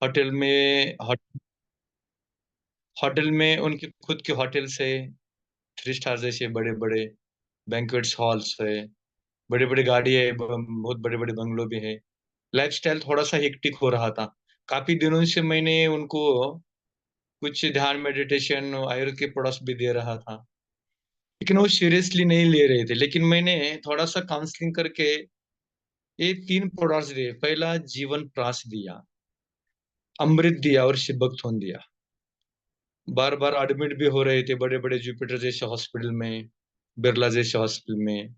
Hotel में hotel में उनकी खुद की होटल्स है। 3 स्टार जैसे बड़े बड़े बैंक्वेट्स हॉल्स है। बड़ी बड़ी गाड़ी है, बहुत बड़े बड़े बंगलो भी है। लाइफस्टाइल थोड़ा सा हेक्टिक हो रहा था। काफी दिनों से मैंने उनको कुछ ध्यान मेडिटेशन आयुर्वेद के प्रोडक्ट्स भी दे रहा था, लेकिन वो सीरियसली नहीं ले रहे थे। लेकिन मैंने थोड़ा सा काउंसलिंग करके ये 3 प्रोडक्ट्स दिए। पहला जीवन प्राश दिया, अमृत दिया और शिबकथोन दिया। बार बार एडमिट भी हो रहे थे बड़े बड़े जुपिटर जैसे हॉस्पिटल में, बिरला जैसे हॉस्पिटल में।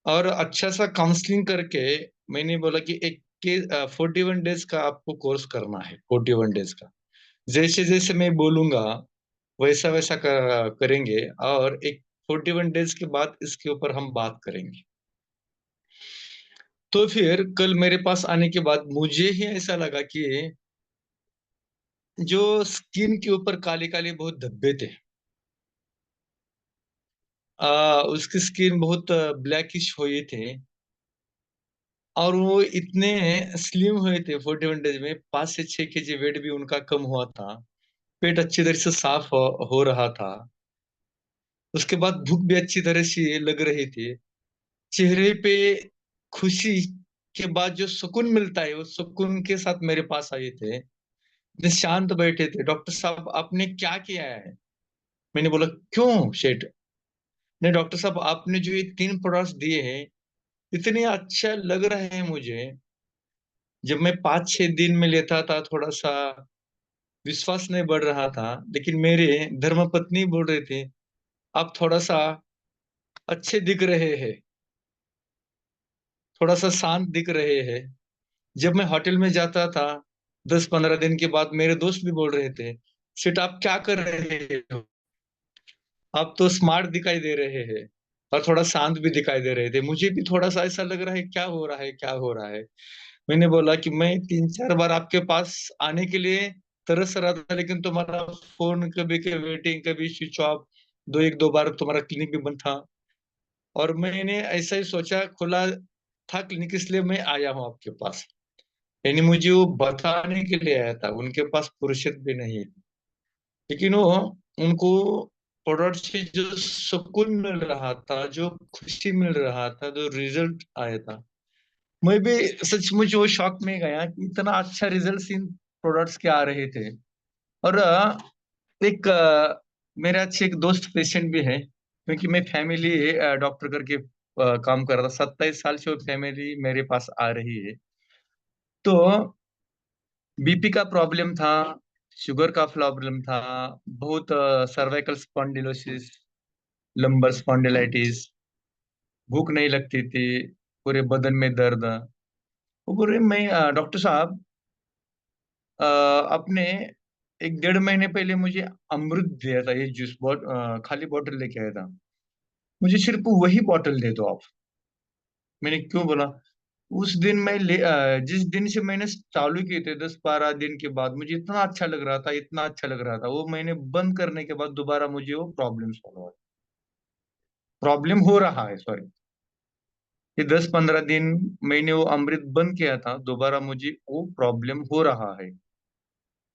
और अच्छा सा काउंसलिंग करके मैंने बोला कि एक के 41 डेज का आपको कोर्स करना है, 41 डेज का। जैसे जैसे मैं बोलूंगा वैसा वैसा करेंगे, और एक 41 डेज के बाद इसके ऊपर हम बात करेंगे। तो फिर कल मेरे पास आने के बाद मुझे ही ऐसा लगा कि जो स्किन के ऊपर काले काले बहुत धब्बे थे, उसकी स्किन बहुत ब्लैकिश हुए थे। और वो इतने स्लिम हुए थे 41 डेज में, 5 से 6 केजी वेट भी उनका कम हुआ था। पेट अच्छी तरह से साफ हो रहा था। उसके बाद भूख भी अच्छी तरह से लग रही थी। चेहरे पे खुशी के बाद जो सुकून मिलता है, वो सुकून के साथ मेरे पास आए थे। इतने शांत बैठे थे। डॉक्टर साहब आपने क्या किया है? मैंने बोला क्यों शेठ? नहीं डॉक्टर साहब, आपने जो ये 3 प्रोडक्ट्स दिए हैं इतने अच्छा लग रहे हैं मुझे। जब मैं 5 6 दिन में लेता था थोड़ा सा विश्वास नहीं बढ़ रहा था, लेकिन मेरे धर्मपत्नी बोल रहे थे आप थोड़ा सा अच्छे दिख रहे हैं, थोड़ा सा शांत दिख रहे हैं। जब मैं होटल में जाता था 10 15 दिन के बाद, मेरे दोस्त भी बोल रहे थे सेठ आप क्या कर रहे हो, आप तो स्मार्ट दिखाई दे रहे हैं और थोड़ा शांत भी दिखाई दे रहे थे। मुझे भी थोड़ा सा ऐसा लग रहा है क्या हो रहा है, क्या हो रहा है। मैंने बोला कि मैं 3 4 बार आपके पास आने के लिए तरस रहा था, लेकिन तुम्हारा फोन कभी के वेटिंग, कभी स्विच ऑफ। एक दो बार तुम्हारा क्लिनिक भी बंद था, और मैंने ऐसा ही सोचा खुला था क्लिनिक इसलिए मैं आया हूँ आपके पास। यानी मुझे वो बताने के लिए आया था, उनके पास फुर्सत भी नहीं। लेकिन वो उनको प्रोडक्ट से जो सुकून मिल रहा था, जो खुशी मिल रहा था, जो रिजल्ट आया था, मैं भी सचमुच वो शॉक में गया कि इतना अच्छा रिजल्ट इन प्रोडक्ट्स के आ रहे थे। और एक मेरे अच्छे एक दोस्त पेशेंट भी है, क्योंकि मैं फैमिली डॉक्टर करके काम कर रहा था। 27 साल से वो फैमिली मेरे पास आ रही है। तो बीपी का प्रॉब्लम था, शुगर का प्रॉब्लम था, बहुत सर्वाइकल स्पॉन्डिलोसिस, लंबर स्पॉन्डिलाइटिस, भूख नहीं लगती थी, पूरे बदन में दर्द। वो बोल रहे मैं डॉक्टर साहब आपने 1 1.5 महीने पहले मुझे अमृत दिया था, ये जूस खाली बॉटल लेके आया था, मुझे सिर्फ वही बॉटल दे दो आप। मैंने क्यों बोला, उस दिन जिस दिन से मैंने चालू किए थे 10 12 दिन के बाद मुझे इतना अच्छा लग रहा था, इतना अच्छा लग रहा था। वो मैंने बंद करने के बाद दोबारा मुझे वो प्रॉब्लम हो रहा है, सॉरी। ये 10 15 दिन मैंने वो अमृत बंद किया था, दोबारा मुझे वो प्रॉब्लम हो रहा है।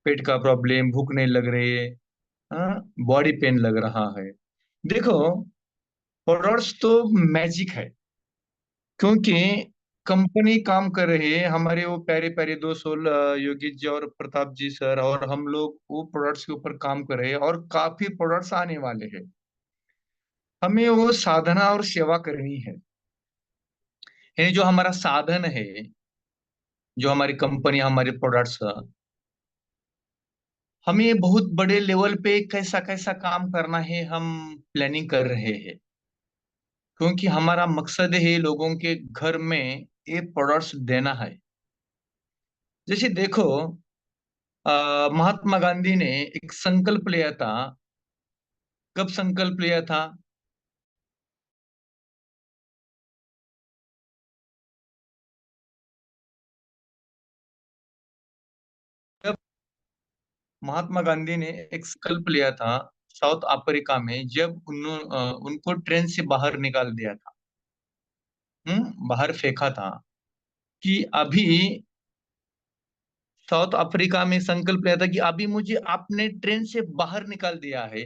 पेट का प्रॉब्लम, भूख नहीं लग रही है, हाँ, बॉडी पेन लग रहा है। देखो, प्रोडक्ट्स तो मैजिक है, क्योंकि कंपनी काम कर रही है। हमारे वो प्यारे प्यारे दो सोल योगी जी और प्रताप जी सर और हम लोग वो प्रोडक्ट्स के ऊपर काम कर रहे हैं, और काफी प्रोडक्ट्स आने वाले हैं। हमें वो साधना और सेवा करनी है। यानी जो हमारा साधन है, जो हमारी कंपनी, हमारे प्रोडक्ट्स, हमें बहुत बड़े लेवल पे कैसा कैसा काम करना है हम प्लानिंग कर रहे हैं। क्योंकि हमारा मकसद है लोगों के घर में ये प्रोडक्ट्स देना है। जैसे देखो, महात्मा गांधी ने एक संकल्प लिया था। कब संकल्प लिया था? जब महात्मा गांधी ने एक संकल्प लिया था साउथ अफ्रीका में, जब उनको ट्रेन से बाहर निकाल दिया था, बाहर फेंका था, कि अभी साउथ अफ्रीका में संकल्प लिया था कि अभी मुझे आपने ट्रेन से बाहर निकाल दिया है,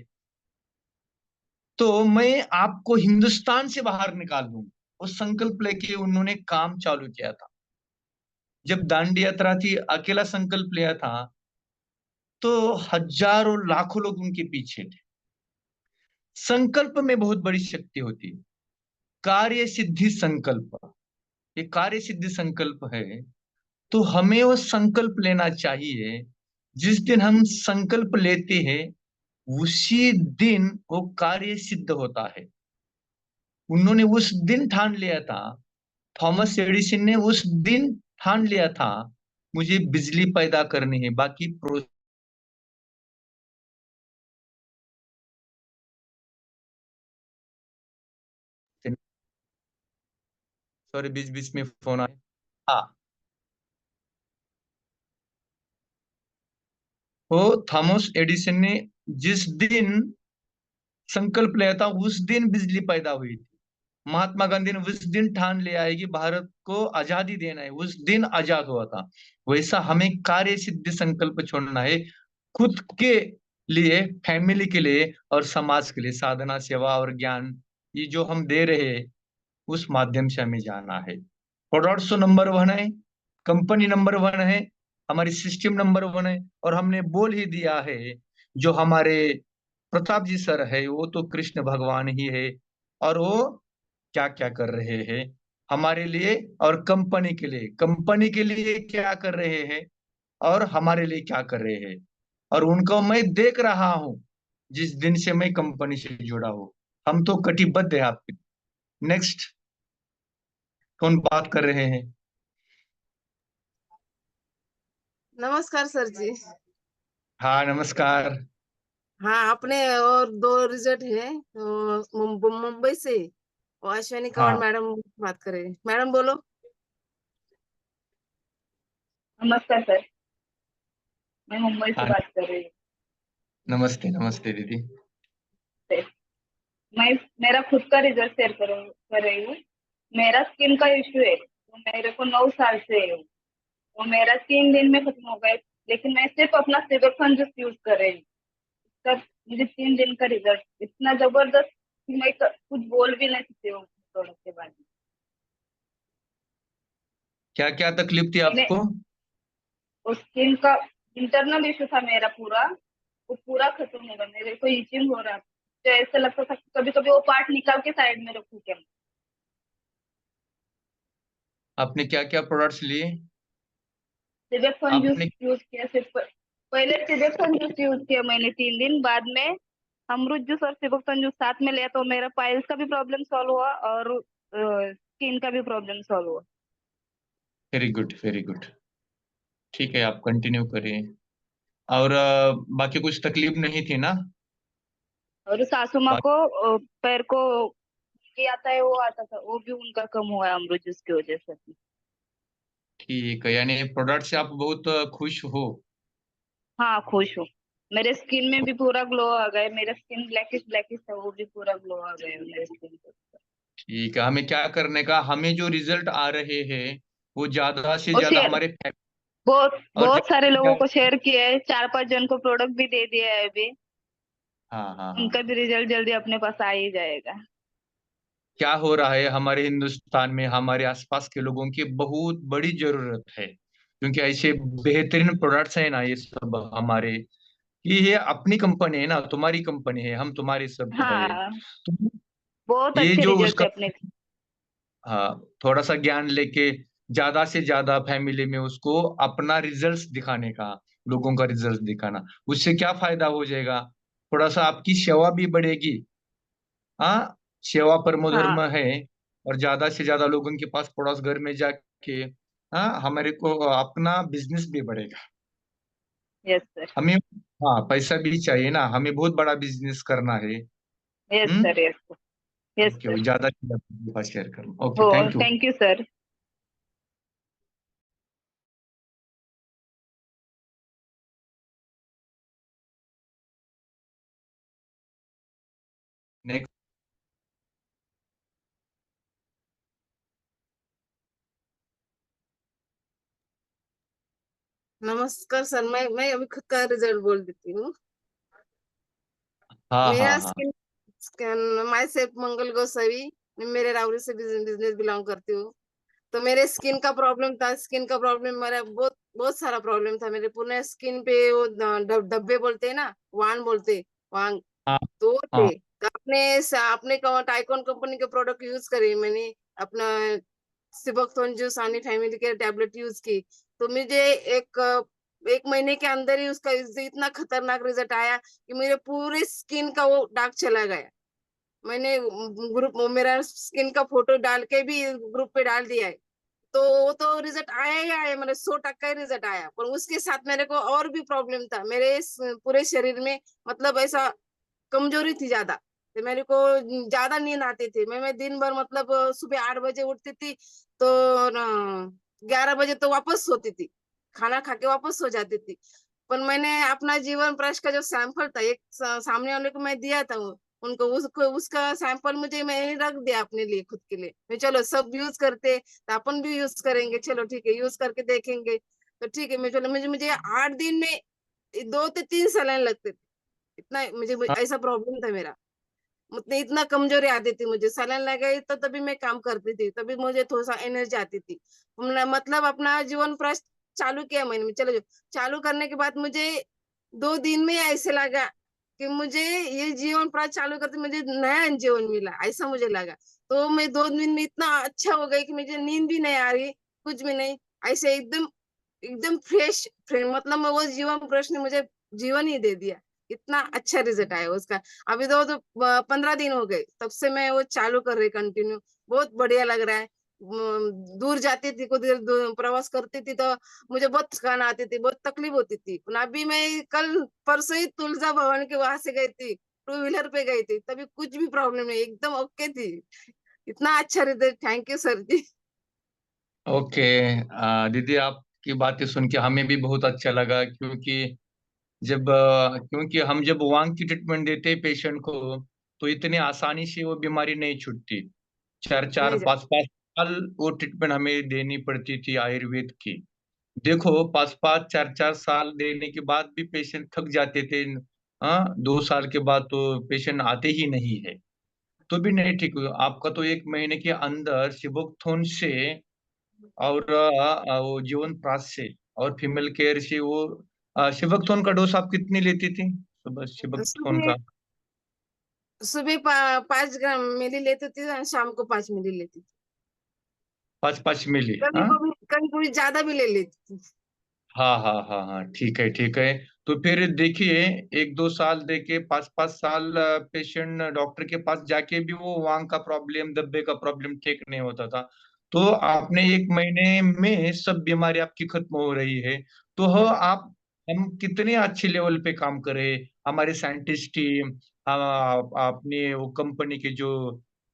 तो मैं आपको हिंदुस्तान से बाहर निकाल दूंगा। वो संकल्प लेके उन्होंने काम चालू किया था। जब दांडी यात्रा थी, अकेला संकल्प लिया था, तो हजारों लाखों लोग उनके पीछे थे। संकल्प में बहुत बड़ी शक्ति होती है। कार्य सिद्धि संकल्प, ये कार्य सिद्धि संकल्प है। तो हमें वो संकल्प लेना चाहिए। जिस दिन हम संकल्प लेते हैं, उसी दिन वो कार्य सिद्ध होता है। उन्होंने उस दिन ठान लिया था, थॉमस एडिसन ने उस दिन ठान लिया था, मुझे बिजली पैदा करनी है, बाकी प्रोसेस। सॉरी, बीच बीच में फोन आया। हाँ, वो थॉमस एडिसन ने जिस दिन संकल्प लिया था, उस दिन बिजली पैदा हुई थी। महात्मा गांधी ने उस दिन ठान लिया है कि भारत को आजादी देना है, उस दिन आजाद हुआ था। वैसा हमें कार्य सिद्धि संकल्प छोड़ना है, खुद के लिए, फैमिली के लिए और समाज के लिए। साधना, सेवा और ज्ञान, ये जो हम दे रहे हैं, उस माध्यम से हमें जाना है। प्रोडक्ट्स नंबर वन है, कंपनी नंबर वन है, हमारी सिस्टम नंबर वन है। और हमने बोल ही दिया है, जो हमारे प्रताप जी सर है, वो तो कृष्ण भगवान ही है। और वो क्या क्या कर रहे हैं हमारे लिए और कंपनी के लिए क्या कर रहे हैं और हमारे लिए क्या कर रहे हैं। और उनको मैं देख रहा हूं, जिस दिन से मैं कंपनी से जुड़ा हूं। हम तो कटिबद्ध है आपके। नेक्स्ट, कौन बात कर रहे हैं? नमस्कार सर जी। हाँ, नमस्कार। हाँ, अपने और दो रिजल्ट है मुंबई से। और अश्विनी कौर हाँ, मैडम बात कर रहे हैं। मैडम बोलो। नमस्कार सर। मैं मुंबई से हाँ, बात कर रही नमस्ते नमस्ते दीदी। हूँ। मैं मेरा खुद का रिजल्ट शेयर कर रही हूँ। मेरा स्किन का इश्यू है, तो मेरे को 9 साल से है वो मेरा 3 दिन में खत्म हो गए। लेकिन मैं सिर्फ अपना सिबेक्सन जूस यूज कर रही हूँ। तब मुझे 3 दिन का रिजल्ट इतना जबरदस्त कि मैं कुछ बोल भी नहीं सकती हूँ प्रोडक्ट के बारे क्या क्या तकलीफ थी में। मैंने आपको? उस स्किन का इंटरनल इश्यू था मेरा पूरा, वो पूरा खत्म हो गया। मेरे को इचिंग हो रहा था, तो ऐसा लगता था कभी कभी वो पार्ट निकाल के साइड में रखूं क्या। आपने क्या क्या प्रोडक्ट्स लिए? सिबेक्सन जूस आपने यूज किया सिर्फ। पहले सिबेक्सन जूस यूज किया मैंने 3 दिन, बाद में अमरूद जूस और सिबेक्सन जूस साथ में लिया, तो मेरा पाइल्स का भी प्रॉब्लम सॉल्व हुआ और स्किन का भी प्रॉब्लम सॉल्व हुआ। Very good, very good. ठीक है, आप कंटिन्यू करिए। और बाकी कुछ तकलीफ नहीं थी ना? और सासू माँ को बाकी पैर को ये आता है, वो आता था, वो भी उनका कम हुआ है अमरूद जूस की वजह से। ठीक है, यानी प्रोडक्ट से आप बहुत खुश हो। हाँ, खुश हूँ। मेरे स्किन में भी पूरा ग्लो आ गया। मेरा स्किन ब्लैकिश ब्लैकिश था, वो भी पूरा ग्लो आ गया मेरे स्किन पे। ठीक है, हमें क्या करने का, हमें जो रिजल्ट आ रहे हैं, वो ज्यादा से और ज्यादा शेयर हमारे बहुत और बहुत ज्यादा सारे से लोगों ज्यादा। को शेयर किया है, 4-5 जन को प्रोडक्ट भी दे दिया है अभी। हाँ हाँ हाँ। उनका भी रिजल्ट जल्दी अपने पास आ ही जाएगा। क्या हो रहा है हमारे हिंदुस्तान में, हमारे आसपास के लोगों की बहुत बड़ी जरूरत है, क्योंकि ऐसे बेहतरीन प्रोडक्ट्स हैं ना ये सब हमारे। ये अपनी कंपनी है ना, तुम्हारी कंपनी है, हम तुम्हारे सब है। हाँ, तो बहुत ये अच्छे जो रिजल्ट उसका, है अपने। हाँ, थोड़ा सा ज्ञान लेके ज्यादा से ज्यादा फैमिली में उसको अपना रिजल्ट्स दिखाने का, लोगों का रिजल्ट दिखाना, उससे क्या फायदा हो जाएगा? थोड़ा सा आपकी सेवा भी बढ़ेगी। हाँ, सेवा परमो धर्म हाँ। है। और ज्यादा से ज्यादा लोगों के पास पड़ोस घर में जाके, हाँ, हमारे को अपना बिजनेस भी बढ़ेगा। Yes sir. हमें, हाँ, पैसा भी चाहिए ना, हमें बहुत बड़ा बिजनेस करना है। Yes hmm. Sir. Yes sir. Yes thank you, sir. ज्यादा से ज्यादा शेयर करना। ओके, हो, thank you. Thank you sir. नमस्कार सर, मैं अभी खुद का रिजल्ट बोल देती हूँ। हाँ मेरा हाँ हाँ। स्किन स्किन माई सेल्फ मंगल गोसावी, मैं मेरे रावरी से बिजनेस बिलोंग करती हूँ। तो मेरे स्किन का प्रॉब्लम था, स्किन का प्रॉब्लम मेरा बहुत बहुत सारा प्रॉब्लम था। मेरे पूरे स्किन पे वो धब्बे बोलते हैं ना, वान बोलते, वांग, हाँ तो वो हाँ। थे। तो आपने टाइकॉन कंपनी के प्रोडक्ट यूज करे मैंने, अपना सिबोक्थोन जूस आनी फैमिली के टैबलेट यूज की। तो मुझे एक एक महीने के अंदर ही उसका इतना खतरनाक रिजल्ट आया कि मेरे पूरे स्किन का वो दाग चला गया। मैंने ग्रुप मेरा स्किन का फोटो डाल के भी ग्रुप पे डाल दिया है। तो वो तो रिजल्ट आया ही आया, मतलब 100% ही रिजल्ट आया। पर उसके साथ मेरे को और भी प्रॉब्लम था मेरे पूरे शरीर में, मतलब ऐसा कमजोरी थी ज्यादा। तो मेरे को ज्यादा नींद आती थी। मैं दिन भर मतलब सुबह 8 बजे उठती थी, तो 11 बजे तो वापस सोती थी, खाना खा के वापस सो जाती थी। पर मैंने अपना जीवन प्रकाश का जो सैंपल था, एक सामने वाले को मैं दिया था उनको, उसको उसका सैंपल मुझे मैंने रख दिया अपने लिए, खुद के लिए। मैं चलो सब यूज करते तो अपन भी यूज करेंगे, चलो ठीक है यूज करके देखेंगे। तो ठीक है, मैं चलो, मुझे मुझे 8 दिन में 2 से 3 सलाइन लगते थे। इतना मुझे हाँ। ऐसा प्रॉब्लम था मेरा। उतने इतना कमजोरी आती थी मुझे, सलाइन लगाई तो तभी मैं काम करती थी, तभी मुझे थोड़ा सा एनर्जी आती थी। मतलब अपना जीवन प्रयास चालू किया मैंने, चलो जो चालू करने के बाद मुझे 2 दिन में ऐसे लगा कि मुझे ये जीवन प्रयास चालू करते मुझे नया जीवन मिला, ऐसा मुझे लगा। तो मैं 2 दिन में इतना अच्छा हो गई कि मुझे नींद भी नहीं आ रही, कुछ भी नहीं, ऐसे एकदम एकदम फ्रेश फ्रेंड, मतलब मैं वो जीवन प्रश्न ने मुझे जीवन ही दे दिया। इतना अच्छा रिजल्ट आया उसका। अभी तो 15 दिन हो गए तब से मैं वो चालू कर रही कंटिन्यू। बहुत बढ़िया लग रहा है। दूर जाती थी, कुछ देर प्रवास करती थी तो मुझे बहुत थकान आती थी, बहुत तकलीफ होती थी। अभी मैं कल परसों ही तुलजा भवन के वहां से गई थी, 2 व्हीलर पे गई थी, तभी कुछ भी प्रॉब्लम नहीं, एकदम ओके थी। इतना अच्छा result, thank you sir ji. Okay. दीदी आपकी बातें सुन के हमें भी बहुत अच्छा लगा, क्योंकि हम जब वांग की ट्रीटमेंट देते हैं पेशेंट को, तो इतनी आसानी से वो बीमारी नहीं छूटती। चार चार नहीं जा। 5 5 साल वो ट्रीटमेंट हमें देनी पड़ती थी आयुर्वेद की। देखो 5 5 4 4 साल देने के बाद भी पेशेंट थक जाते थे। हाँ, 2 साल के बाद तो पेशेंट आते ही नहीं है, तो भी नहीं ठीक हुआ। आपका तो 1 महीने के अंदर सिबोक्थोन से और वो जीवन प्राश से और फीमेल केयर से वो सिबोक्थोन का डोज आप कितनी लेती थी सुबह, सिबोक्थोन सुबह का? सुबह 5 ग्राम मिली लेती थी और शाम को 5 मिली लेती थी। 5 5 मिली, कभी हाँ। कभी कभी कभी ज्यादा भी ले लेती थी। हाँ हाँ हाँ हाँ, ठीक है ठीक है। तो फिर देखिए, 1 2 साल देके 5 5 साल पेशेंट डॉक्टर के पास जाके भी वो वांग का प्रॉब्लम, दब्बे का प्रॉब्लम ठीक नहीं होता था। तो आपने 1 महीने में सब बीमारी आपकी खत्म हो रही है। तो हो आप, हम कितने अच्छे लेवल पे काम करे, हमारे साइंटिस्ट टीम, अपने वो कंपनी के जो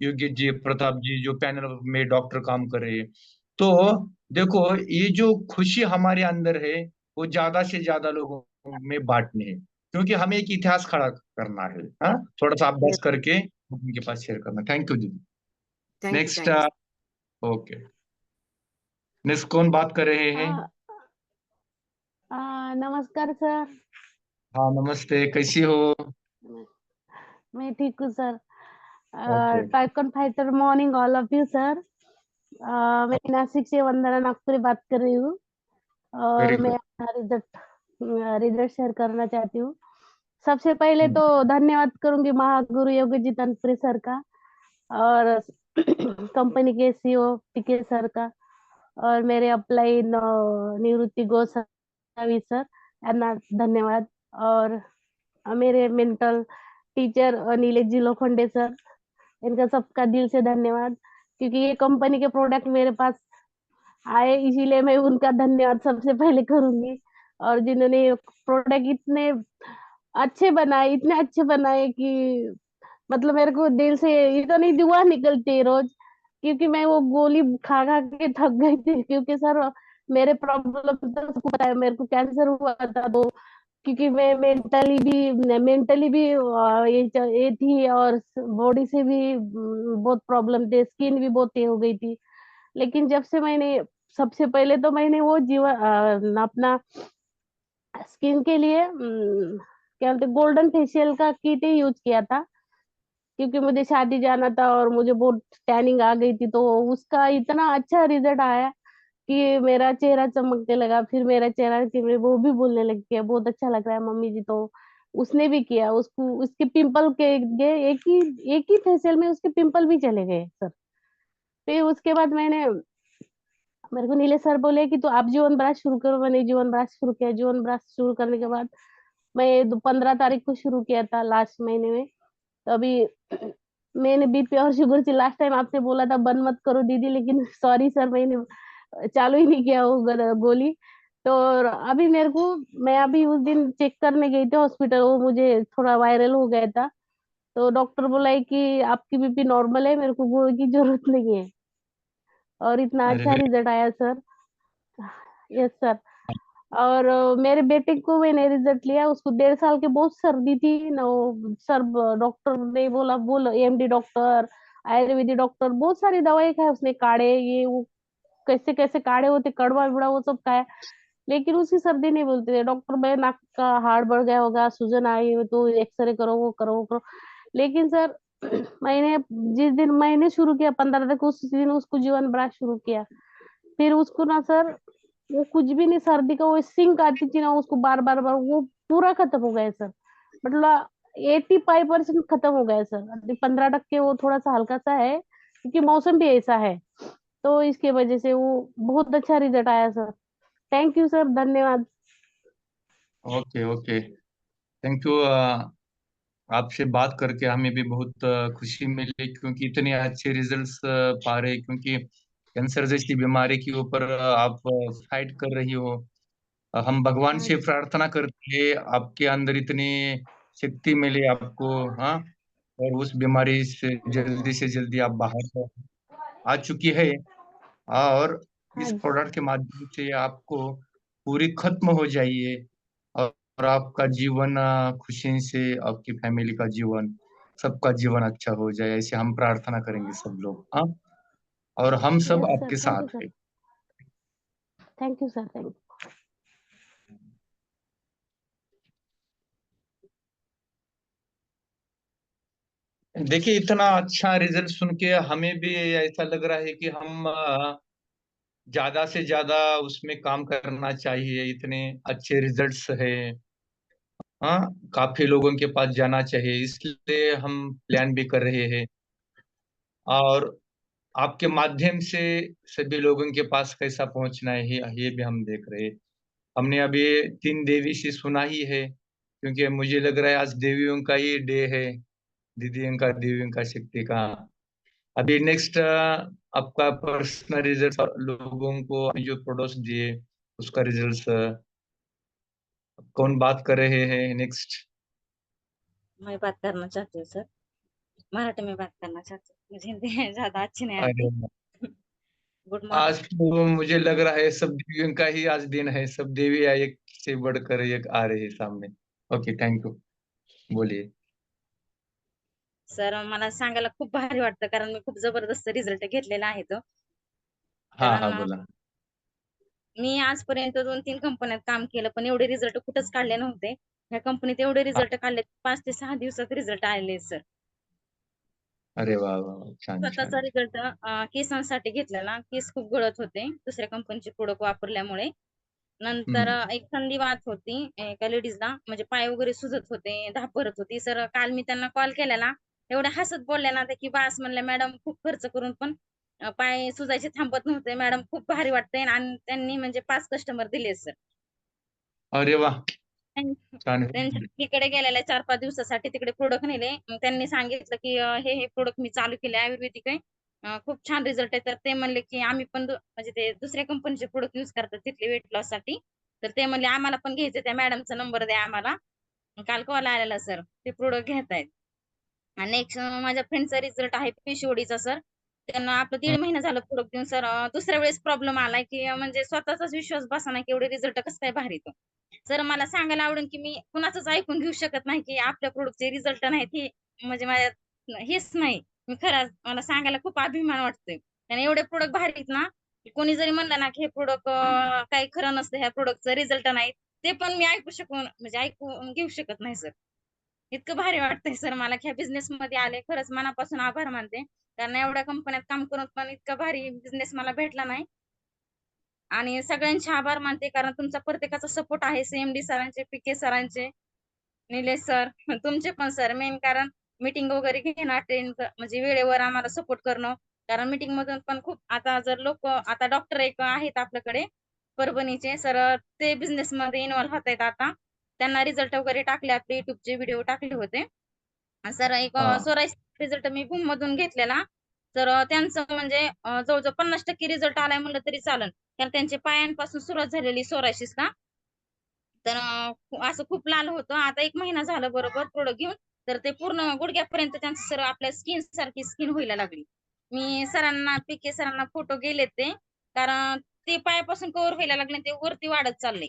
योगी जी, प्रताप जी, जो पैनल में डॉक्टर काम करे। तो देखो, ये जो खुशी हमारे अंदर है, वो ज्यादा से ज्यादा लोगों में बांटनी है, क्योंकि हमें एक इतिहास खड़ा करना है। हाँ, थोड़ा सा अभ्यास करके उनके पास शेयर करना। थैंक यू दीदी। Thank you next. Thank okay, next कौन बात कर रहे हैं? आ, नमस्कार सर। हाँ नमस्ते, कैसी हो? मैं ठीक हूँ sir. Okay. Tycoon fighter morning all of you sir. मैं नासिक से वंदना नागपुरी बात कर रही हूँ वेरी और मैं गुड। अपना रिजल्ट शेयर करना चाहती हूँ। सबसे पहले तो धन्यवाद करूंगी महागुरु योगी जी तनपुरे सर का और कंपनी के सीईओ पीके सर का और मेरे अपलाइन निवृत्ति गोसावी सर, यांना धन्यवाद। और मेरे मेंटल टीचर नीलेश जी लोखंडे सर, इनका सबका दिल से धन्यवाद, क्योंकि ये कंपनी के प्रोडक्ट मेरे पास आए, इसीलिए मैं उनका धन्यवाद सबसे पहले करूंगी। और जिन्होंने प्रोडक्ट इतने अच्छे बनाए कि मतलब मेरे को दिल से इतनी दुआ निकलती है रोज, क्योंकि मैं वो गोली खा खा के थक गई थी। क्योंकि सर मेरे प्रॉब्लम तो सबको पता है, मेरे को कैंसर हुआ था, तो क्योंकि मैं मेंटली भी ये थी और बॉडी से भी बहुत प्रॉब्लम थे, स्किन भी बहुत ये हो गई थी। लेकिन जब से मैंने सबसे पहले तो मैंने वो जीवन अपना स्किन के लिए क्या बोलते गोल्डन फेशियल का किट ही यूज किया था, क्योंकि मुझे शादी जाना था और मुझे बहुत टैनिंग आ गई थी। तो उसका इतना अच्छा रिजल्ट आया कि मेरा चेहरा चमकने लगा। फिर मेरा चेहरा कि वो भी बोलने लग गया बहुत अच्छा लग रहा है मम्मी जी। तो उसने भी किया, उसको उसके पिंपल के गए, एक ही फेशियल में उसके पिंपल भी चले गए सर। फिर उसके बाद मेरे को नीले सर बोले कि तो आप जीवन ब्राश शुरू करो। मैंने जीवन ब्राश शुरू किया। जीवन ब्राश शुरू करने के बाद मैं 15 तारीख को शुरू किया था लास्ट महीने में। तो अभी मैंने बीपी और शुगर से लास्ट टाइम आपसे बोला था बंद मत करो दीदी, लेकिन सॉरी सर मैंने चालू ही नहीं किया वो गोली। तो अभी मेरे को, मैं अभी उस दिन चेक करने गई थी हॉस्पिटल, वो मुझे थोड़ा वायरल हो गया था। तो डॉक्टर बोला है कि आपकी बीपी नॉर्मल है, मेरे को गोली की जरूरत नहीं है। और इतना अरे अच्छा वे- रिजल्ट आया सर। Yes sir. और मेरे बेटे को मैंने रिजल्ट लिया, उसको 1.5 साल की बहुत सर्दी थी ना। वो सर डॉक्टर ने बोला, बोल एमडी डॉक्टर, आयुर्वेदिक डॉक्टर, बहुत सारी दवाई खाई उसने, काढ़े ये वो, कैसे कैसे काढ़े होते, कड़वा बिड़वा वो सब खाया, लेकिन उसकी सर्दी नहीं बोलते थे डॉक्टर। भाई नाक का हाड़ बढ़ गया होगा, सूजन आई है, तो एक्सरे करो, वो करो वो करो। लेकिन सर मैंने जिस दिन मैंने शुरू किया 15 तक, उस दिन उसको जीवन ब्राश शुरू किया। फिर उसको ना सर, वो कुछ भी नहीं, सर्दी का वो सिंक आती थी ना, उसको बार बार बार वो पूरा खत्म हो गया है सर। मतलब 85% खत्म हो गया है सर। अभी 15% वो थोड़ा सा हल्का सा है, क्योंकि मौसम भी ऐसा है। तो इसके वजह से वो बहुत अच्छा रिजल्ट आया सर। थैंक यू सर, धन्यवाद। Okay okay, thank you. आपसे बात करके हमें भी बहुत खुशी मिली, क्योंकि इतने अच्छे रिजल्ट्स पा रहे, क्योंकि कैंसर जैसी बीमारी के ऊपर आप फाइट कर रही हो। हम भगवान हाँ से जी। प्रार्थना करते हैं आपके अंदर इतनी शक्ति मिले आपको। हाँ, और उस बीमारी से जल्दी आप बाहर आ चुकी है। और हाँ इस जी। प्रोडक्ट के माध्यम से आपको पूरी खत्म हो जाइए, और आपका जीवन खुशी से, आपकी फैमिली का जीवन, सबका जीवन अच्छा हो जाए, ऐसे हम प्रार्थना करेंगे सब लोग। हाँ, और हम सब यस सर, आपके थैंक यू साथ सर। हैं। Thank you sir, thank you. देखिए, इतना अच्छा रिजल्ट सुन के हमें भी ऐसा लग रहा है कि हम ज्यादा से ज्यादा उसमें काम करना चाहिए। इतने अच्छे रिजल्ट्स है। हाँ, काफी लोगों के पास जाना चाहिए, इसलिए हम प्लान भी कर रहे हैं। और आपके माध्यम से सभी लोगों के पास कैसा पहुंचना है, ये भी हम देख रहे हैं। हमने अभी 3 देवी से सुना ही है, क्योंकि मुझे लग रहा है आज देवियों का ही डे है, दीदियों का, देवियों का, शक्ति का। अभी नेक्स्ट आपका पर्सनल रिजल्ट, लोगों को आपने जो प्रोडक्ट्स दिए उसका रिजल्ट कौन बात कर रहे हैं नेक्स्ट? मैं बात करना चाहती हूँ सर। मराठी में बात करना चाहती हूँ, मुझे हिंदी ज्यादा अच्छी नहीं अरे, आती। गुड आज मॉर्निंग। तो मुझे लग रहा है सब देवियों का ही आज दिन है, सब देवी एक से बढ़कर एक आ रही है सामने। Okay, thank you. बोलिए। सर मला सांगायला खूप भारी वाटतं, कारण मी खूप जबरदस्त रिझल्ट घेतलेला आहे तो. हाँ कारण हाँ, बोला। मी आजपर्यंत 2-3 कंपन्यात काम केलं, पण एवढे रिझल्ट कुठंच काढले नव्हते. ह्या कंपनीत एवढे हाँ, रिझल्ट काढले, 5 ते 6 दिवसात रिझल्ट आलेले सर. अरे वाह वाह वाह, छान स्वतःचा छान। रिझल्ट केसांसाठी घेतलेला. केस खूप गळत होते दुसऱ्या कंपनीचे प्रोडक्ट वापरल्यामुळे. नंतर हम्म। एक संधिवात होती एका लेडीजला, म्हणजे पाय वगैरे सुजत होते, धाप भरत होती. सर काल मी त्यांना कॉल केलेला, एवढ्या हसत बोलल्या ना त्या, की बास म्हणल्या मॅडम खूप खर्च करून पण पाय सुजायचे थांबत नव्हते. मॅडम खूप भारी वाटतंय, आणि त्यांनी म्हणजे 5 कस्टमर दिले सर. अरे वाह, छान त्यांच्या है। तिकडे गेलेल्या 4-5 दिवसासाठी तिकडे प्रोडक्ट नेले. मग त्यांनी सांगितलं, की हे प्रोडक्ट मी चालू केले, आयुर्वेदिक आहे. खूप छान रिझल्ट आहे. तर ते म्हणले, की आम्ही पण म्हणजे ते दुसऱ्या कंपनीचे प्रोडक्ट यूज करतात तिथले वेट लॉस साठी. तर ते म्हणले आम्हाला पण घ्यायचे, त्या मॅडमचा नंबर द्या आम्हाला. काल कॉल आलेला सर, ते प्रोडक्ट घेतायत. आणि नेक्स्ट माझ्या फ्रेंडचा रिझल्ट आहे पीसीओडीचा सर. त्यांना आपलं 1.5 महिना झालं प्रोडक्ट देऊन सर. दुसऱ्या वेळेस प्रॉब्लेम आलाय, की म्हणजे स्वतःचाच विश्वास बसना, की एवढे रिझल्ट कसं काय भारी तो. सर मला सांगायला आवडेल, की मी कुणाचंच ऐकून घेऊ शकत नाही, की आपल्या प्रोडक्टचे रिझल्ट नाहीत हे, म्हणजे माझ्यात हेच नाही. मी खरंच मला सांगायला खूप अभिमान वाटतोय. आणि एवढे प्रोडक्ट भारी आहेत ना, की कोणी जरी म्हणलं ना, की हे प्रोडक्ट काही खरं नसतं, ह्या प्रोडक्टचा रिझल्ट नाहीत. ते पण मी ऐकून घेऊ शकत नाही सर. इतकं भारी वाटतंय सर मला की ह्या बिझनेस मध्ये आले. खरंच मनापासून आभार मानते. कारण एवढ्या कंपन्यात काम करून पण इतका भारी बिझनेस मला भेटला नाही. आणि सगळ्यांचे आभार मानते कारण तुमचा प्रत्येकाचा सपोर्ट आहे. CMD सरांचे, PK सरांचे, निलेश सर, तुमचे पण सर. मेन कारण मीटिंग वगैरे घेणं, अटेंड म्हणजे वेळेवर आम्हाला सपोर्ट करणं. कारण मीटिंग मधून पण खूप आता जर लोक आता डॉक्टर एक आहेत आपल्याकडे परभणीचे सर, ते बिझनेस मध्ये इन्व्हॉल्व होत आहेत आता. त्यांना रिझल्ट वगैरे टाकले, आपले युट्यूबचे व्हिडिओ टाकले होते. सर एक हा 84 रिझल्ट मी भूम मधून घेतलेला. तर त्यांचं म्हणजे जवळजवळ 50% रिझल्ट आलाय म्हणलं तरी चालेल. कारण त्यांचे पायांपासून सुरुवात झालेली 84 ला. तर असं खूप लाल होतं. आता 1 महिना झालं बरोबर प्रोडक्ट घेऊन. तर ते पूर्ण गुडघ्यापर्यंत त्यांचं सर आपल्या स्किन सारखी स्किन व्हायला लागली. मी सरांना, PK सरांना फोटो गेले ते. कारण ते पायापासून कव्हर व्हायला लागले ते वरती वाढत चालले.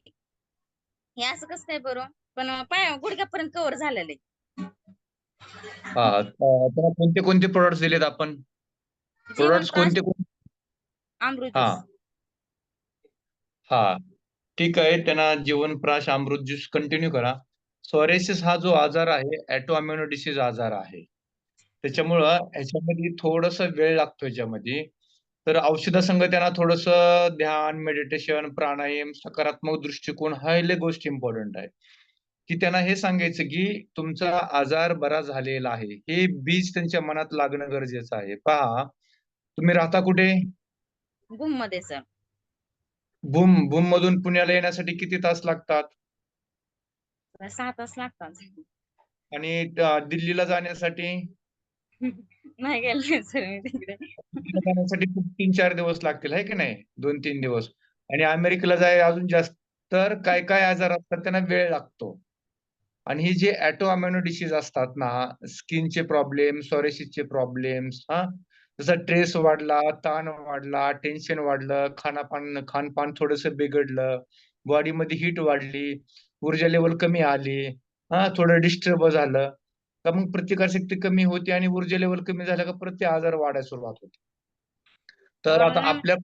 हे असं कसं काय बरं? पण पाय गुडघ्यापर्यंत कव्हर झालेले. हा त्याला कोणते कोणते प्रोडक्ट्स दिलेत आपण? प्रोडक्ट्स जीवनप्रकाश, कोणते कोणते? अमृत हा ज्यूस. हा ठीक आहे. त्यांना जीवनप्रकाश, अमृत ज्यूस कंटिन्यू करा. सोरायसिस हा जो आजार आहे, ऑटोइम्युन डिसीज आजार आहे. त्याच्यामुळं ह्याच्यामध्ये थोडंसं वेळ लागतो ह्याच्यामध्ये. तर औषधासंग त्यांना थोडंसं ध्यान, मेडिटेशन, प्राणायाम, सकारात्मक दृष्टिकोन हा लय गोष्टी इम्पॉर्टंट आहे. की त्यांना हे सांगायचं की तुमचा आजार बरा झालेला आहे. हे बीज त्यांच्या मनात लागणं गरजेचं आहे. पहा, तुम्ही राहता कुठे? भूम मध्ये सर. भूम मधून पुण्याला येण्यासाठी किती तास लागतात? 6 तास लागतात. आणि दिल्लीला जाण्यासाठी? नाही गेले सर मी तिकडे. दिल्लीला जाण्यासाठी खूप 3-4 दिवस लागतील, आहे की नाही? 2-3 दिवस. आणि अमेरिकेला जायला अजून जास्त. तर काय काय आजार असतात त्यांना वेळ लागतो. आणि हे जे ऑटोइम्युन डिसीज असतात ना, स्किनचे प्रॉब्लेम, सोरायसिसचे प्रॉब्लेम्स, जसा स्ट्रेस वाढला, ताण वाढला, टेन्शन वाढलं, खानपान थोडंसं बिघडलं, बॉडीमध्ये हीट वाढली, ऊर्जा लेव्हल कमी आली, थोडं डिस्टर्ब झालं, का मग प्रतिकारशक्ती कमी होते आणि ऊर्जा लेव्हल कमी झालं का परत ते आजार वाढायला सुरुवात होते. तर आता नाही आपल्या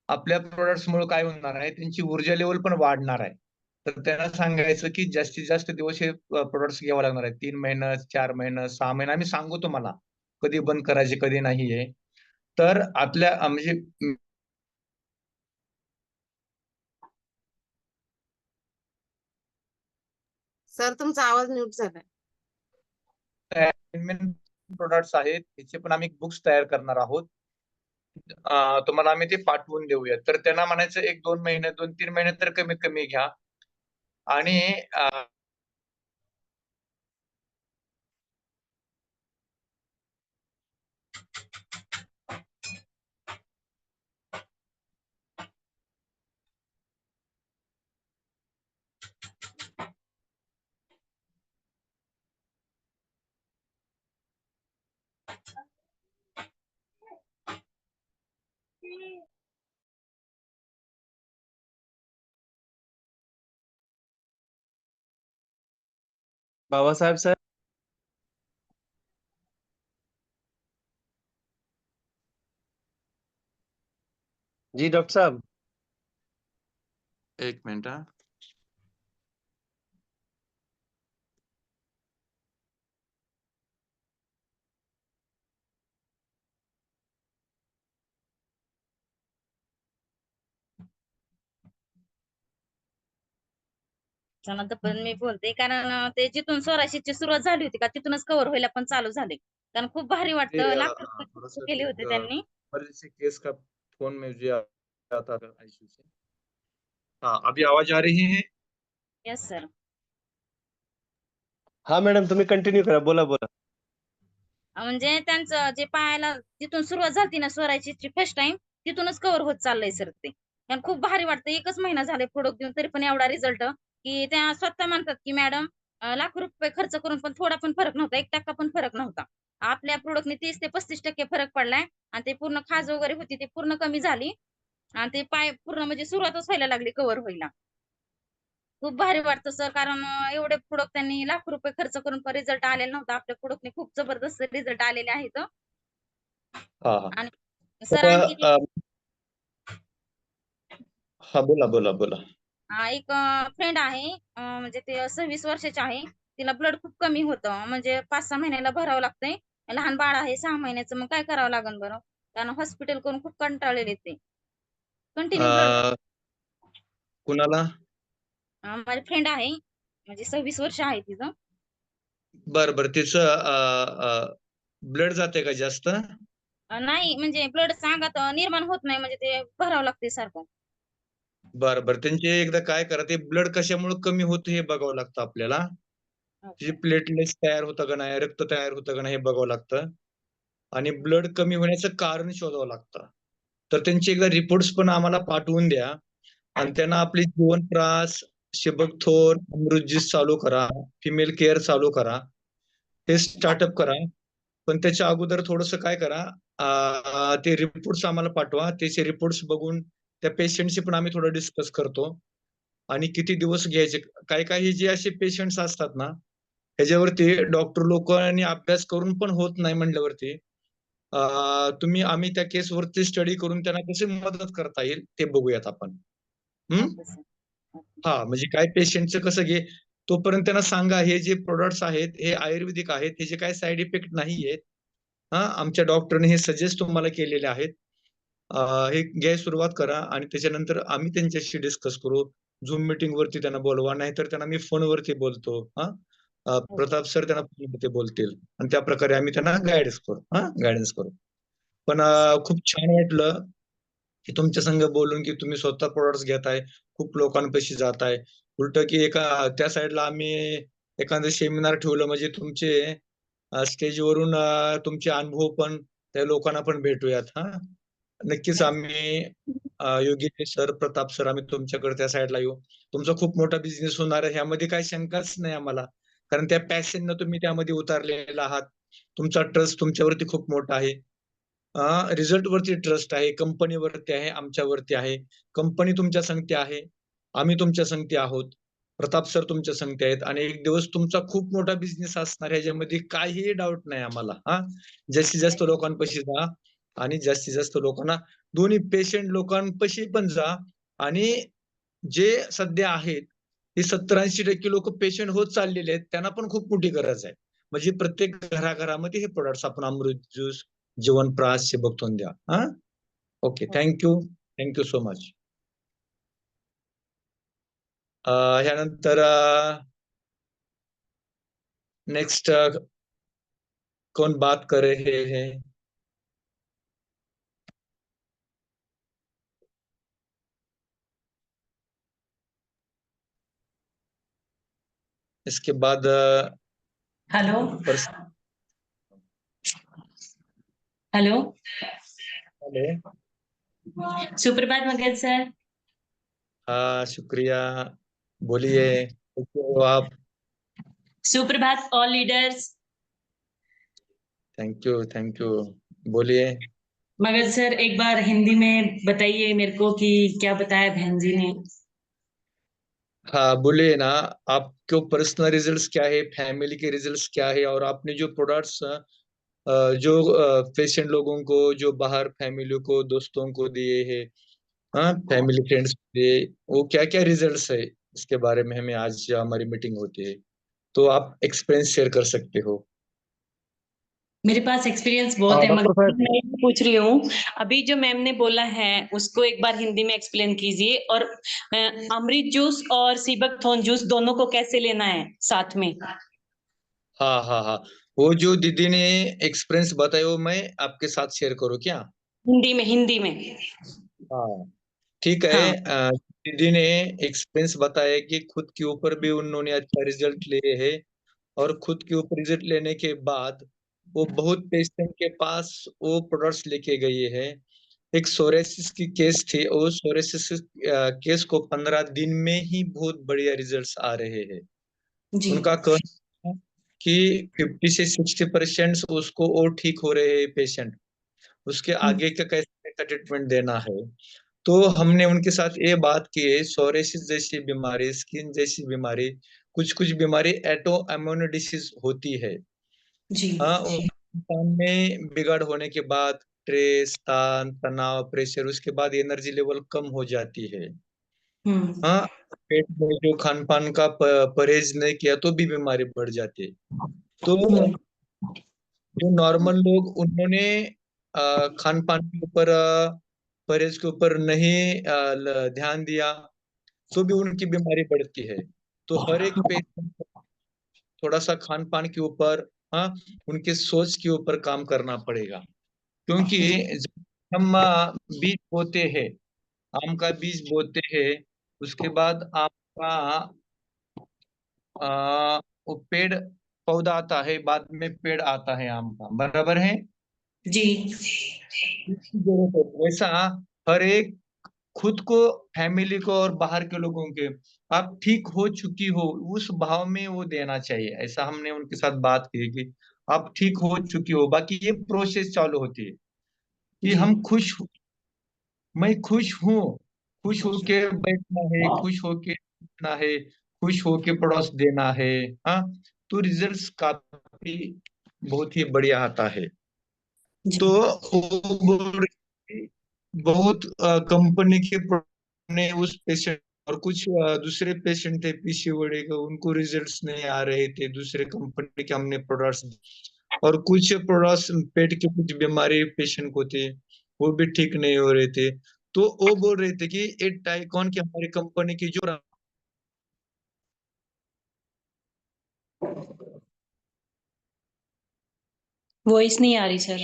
आपल्या प्रोडक्ट्समुळे काय होणार आहे, त्यांची ऊर्जा लेव्हल पण वाढणार आहे. तर त्यांना सांगायचं की जास्तीत जास्त दिवस हे प्रोडक्ट्स घ्यावं लागणार आहे. 3 महिने, 4 महिने, 6 महिने आम्ही सांगू तुम्हाला कधी बंद करायचे, कधी नाही आहे. तर आपल्या म्हणजे सर तुमचा आवाज म्यूट झालाय. प्रोडक्ट्स आहेत त्याचे पण आम्ही बुक्स तयार करणार आहोत. तुम्हाला आम्ही ते पाठवून देऊया. तर त्यांना म्हणायचं 1-2 महिने, 2-3 महिने तर कमीत कमी घ्या. आणि बाबासाहेब सर. जी डॉक्टर साहब. एक मिनिट हा. त्यानंतर पण मी बोलते कारण ते जिथून 84 सुरुवात झाली होती का तिथूनच कव्हर व्हायला पण चालू झाले. कारण खूप भारी वाटतं. लाख रुपये खर्च थोड़ा-सा केले होते त्यांनी. इमरजेंसी केस का फोन में मुझे आता था आईसीयू से. हाँ, अभी आवाज आ रही है? Yes sir. हा मॅडम तुम्ही कंटिन्यू करा. बोला बोला. म्हणजे त्यांचं जे पायाला जिथून सुरुवात झाली ना स्वरायची फर्स्ट टाइम तिथूनच कव्हर होत चाललंय सर ते. कारण खूप भारी वाटतं. 1च महिना झाले प्रोडक्ट देऊन तरी पण एवढा रिझल्ट की त्या स्वतः म्हणतात की मॅडम लाख रुपये खर्च करून पण थोडा पण फरक नव्हता. 1% पण फरक नव्हता. आपल्या प्रोडक्टने 30 ते 35% फरक पडलाय आणि ते पूर्ण खाज वगैरे होती ते पूर्ण कमी झाली आणि ते पाय पूर्ण म्हणजे सुरुवातच व्हायला लागली कव्हर व्हायला. खूप भारी वाटतं सर कारण एवढे प्रोडक्ट त्यांनी लाख रुपये खर्च करून पण रिझल्ट आलेला नव्हता. आपल्या प्रोडक्टने खूप जबरदस्त रिझल्ट आलेले आहेत. हा हा. आणि सर तर आणखी हा बोला बोला बोला. एक फ्रेंड आहे, म्हणजे ते 26 वर्षाचे आहे. तिला ब्लड खूप कमी होतं, म्हणजे 5-6 महिन्याला भरावं लागतंय. लहान बाळ आहे 6 महिन्याचं, मग काय करावं लागेल बरं? कारण हॉस्पिटल करून खूप कंटाळलेले ते. Continue blood. अं, कुणाला? माझी फ्रेंड आहे, म्हणजे 26 वर्ष आहे तिचं. बर बर, तिचं ब्लड जाते का जास्त? नाही, म्हणजे ब्लड अंगात निर्माण होत नाही, म्हणजे ते भरावं लागते सारखं. बर बर, त्यांचे एकदा काय करा, ते ब्लड कशामुळे कमी होतं हे बघावं लागतं आपल्याला. तिचे प्लेटलेट्स तयार होतं का नाही, रक्त तयार होतं का नाही हे बघावं लागतं. आणि ब्लड कमी होण्याचं कारण शोधावं लागतं. तर त्यांचे एकदा रिपोर्ट्स पण आम्हाला पाठवून द्या. आणि त्यांना आपली च्यवनप्राश, शिबक थोर, अमृत ज्यूस चालू करा, फिमेल केअर चालू करा, हे स्टार्टअप करा. पण त्याच्या अगोदर थोडस काय करा, ते रिपोर्ट्स आम्हाला पाठवा. त्याचे रिपोर्ट्स बघून त्या पेशंटशी पण आम्ही थोडं डिस्कस करतो. आणि किती दिवस घ्यायचे. काही काही जे असे पेशंट्स असतात ना, ह्याच्यावरती डॉक्टर लोकांनी अभ्यास करून पण होत नाही म्हणल्यावरती आम्ही त्या केसवरती स्टडी करून त्यांना कशी मदत करता येईल ते बघूयात आपण. Okay sir. हा, म्हणजे काय पेशंटचं कसं घे, तोपर्यंत त्यांना सांगा हे जे प्रोडक्ट्स आहेत हे आयुर्वेदिक आहेत, हे जे काय साईड इफेक्ट नाही आहेत. हा, आमच्या डॉक्टरने हे सजेस्ट तुम्हाला केलेले आहेत. हे घ्यायला सुरुवात करा आणि त्याच्यानंतर आम्ही त्यांच्याशी डिस्कस करू. झूम मीटिंग वरती त्यांना बोलवा, नाहीतर त्यांना मी फोनवरती बोलतो. प्रताप सर त्यांना फोनवरती बोलतील आणि त्या प्रकारे आम्ही त्यांना गायडन्स करू. पण खूप छान वाटलं की तुमच्या संग बोलून, की तुम्ही स्वतः प्रोडक्ट्स घेताय, खूप लोकांपाशी जाताय. उलट की त्या साईडला आम्ही एखादं सेमिनार ठेवलं म्हणजे तुमचे स्टेजवरून तुमचे अनुभव पण त्या लोकांना पण भेटूयात. नक्कीच आम्ही योगेश सर, प्रताप सर, आम्ही तुमच्याकडे त्या साईडला येऊ. तुमचा खूप मोठा बिझनेस होणार आहे, ह्यामध्ये काही शंकाच नाही आम्हाला. कारण त्या पॅशननं तुम्ही त्यामध्ये उतरलेला आहात. तुमचा ट्रस्ट तुमच्यावरती खूप मोठा आहे. रिझल्ट वरती ट्रस्ट आहे, कंपनीवरती आहे, आमच्यावरती आहे. कंपनी तुमच्या संगती आहे, आम्ही तुमच्या संगती आहोत, प्रताप सर तुमच्या संगती आहेत आणि एक दिवस तुमचा खूप मोठा बिझनेस असणार, ह्याच्यामध्ये काहीही डाऊट नाही आम्हाला. जास्तीत जास्त लोकांपाशी जा आणि जास्तीत जास्त लोकांना, दोन्ही पेशंट लोकांपाशी पण जा आणि जे सध्या आहेत ते 70-80% लोक पेशंट होत चाललेले आहेत, त्यांना पण खूप मोठी गरज आहे. म्हणजे प्रत्येक घराघरामध्ये हे प्रोडक्ट्स आपण अमृत ज्यूस, जीवनप्राश हे बघतून द्या. Okay, thank you so much. ह्यानंतर नेक्स्ट कौन बात कर रहे हैं? इसके बाद हेलो हेलो, सुप्रभात मगध सर। शुक्रिया, बोलिए, कैसे हो आप? सुप्रभात ऑल लीडर्स। थैंक यू, बोलिए। मगध सर एक बार हिंदी में बताइए मेरे को कि क्या बताया बहन जी ने। हाँ, बोलिए ना, आपके पर्सनल रिजल्ट्स क्या है, फैमिली के रिजल्ट्स क्या है, और आपने जो प्रोडक्ट्स जो पेशेंट लोगों को, जो बाहर फैमिली को, दोस्तों को दिए हैं, फैमिली फ्रेंड्स को दिए, वो क्या क्या रिजल्ट्स है, इसके बारे में हमें आज हमारी मीटिंग होती है, तो आप एक्सपीरियंस शेयर कर सकते हो। मेरे पास एक्सपीरियंस बहुत है डॉक्टर मगर साहब, मैं ये पूछ रही हूँ, अभी जो मैम ने बोला है उसको एक बार हिंदी में एक्सप्लेन कीजिए। और अमृत जूस और सीबक थोन जूस दोनों को कैसे लेना है साथ में। हाँ, वो जो दीदी ने एक्सपीरियंस बताया वो मैं आपके साथ शेयर करूँ क्या? हिंदी में। हाँ, ठीक है। हाँ दीदी ने एक्सपीरियंस बताया कि खुद के ऊपर भी उन्होंने अच्छा रिजल्ट लिए है, और खुद के ऊपर रिजल्ट लेने के बाद वो बहुत पेशेंट के पास वो प्रोडक्ट्स लेके गई है। एक सोरेसिस की केस थी, वो सोरेसिस केस को 15 दिन में ही बहुत बढ़िया रिजल्ट्स आ रहे हैं। जी उनका कहना है कि 50 से 60% उसको और ठीक हो रहे हैं पेशेंट, उसके आगे का कैसे का ट्रीटमेंट देना है। तो हमने उनके साथ ये बात की है, सोरेसिस जैसी बीमारी, स्किन जैसी बीमारी, कुछ कुछ बीमारी एटो इम्यून डिसीज होती है। जी इंसान में बिगाड़ होने के बाद स्ट्रेस, तान तनाव, प्रेशर, उसके बाद एनर्जी लेवल कम हो जाती है। हाँ, पेट में जो खान पान का परहेज नहीं किया तो भी बीमारी बढ़ जाती है। तो जो नॉर्मल लोग उन्होंने खान पान के ऊपर परहेज के ऊपर नहीं ध्यान दिया तो भी उनकी बीमारी बढ़ती है। तो हर एक पेशेंट थोड़ा सा खान पान के ऊपर, हाँ, उनके सोच के ऊपर काम करना पड़ेगा। क्योंकि जब हम बीज बोते हैं, आम का बीज बोते हैं, उसके बाद आम का आ, वो पेड़ पौधा आता है, बाद में पेड़ आता है आम का, बराबर है। जी इसकी जरूरत है। वैसा हर एक खुद को, फैमिली को और बाहर के लोगों के, आप ठीक हो चुकी हो उस भाव में वो देना चाहिए। ऐसा हमने उनके साथ बात की कि आप ठीक हो चुकी हो, बाकी ये प्रोसेस चालू होती है कि जी हम खुश, मैं खुश हूँ, खुश होके बैठना है, खुश होके उठना है, खुश होके पड़ोस देना है। हाँ, तो रिजल्ट्स काफी बहुत ही बढ़िया आता है। तो जी वो बोल रही थी, बहुत कंपनी के ने उस पेशेंट और कुछ दूसरे पेशेंट थे पीसीओडी के, उनको रिजल्ट्स नहीं आ रहे थे, दूसरे कंपनी के हमने प्रोडक्ट्स, और कुछ प्रोडक्ट्स पेट के कुछ बीमारी पेशेंट को थे, वो भी ठीक नहीं हो रहे थे। तो वो बोल रहे थे कि ये टाइकॉन की हमारी कंपनी की जो, वॉइस नहीं आ रही सर।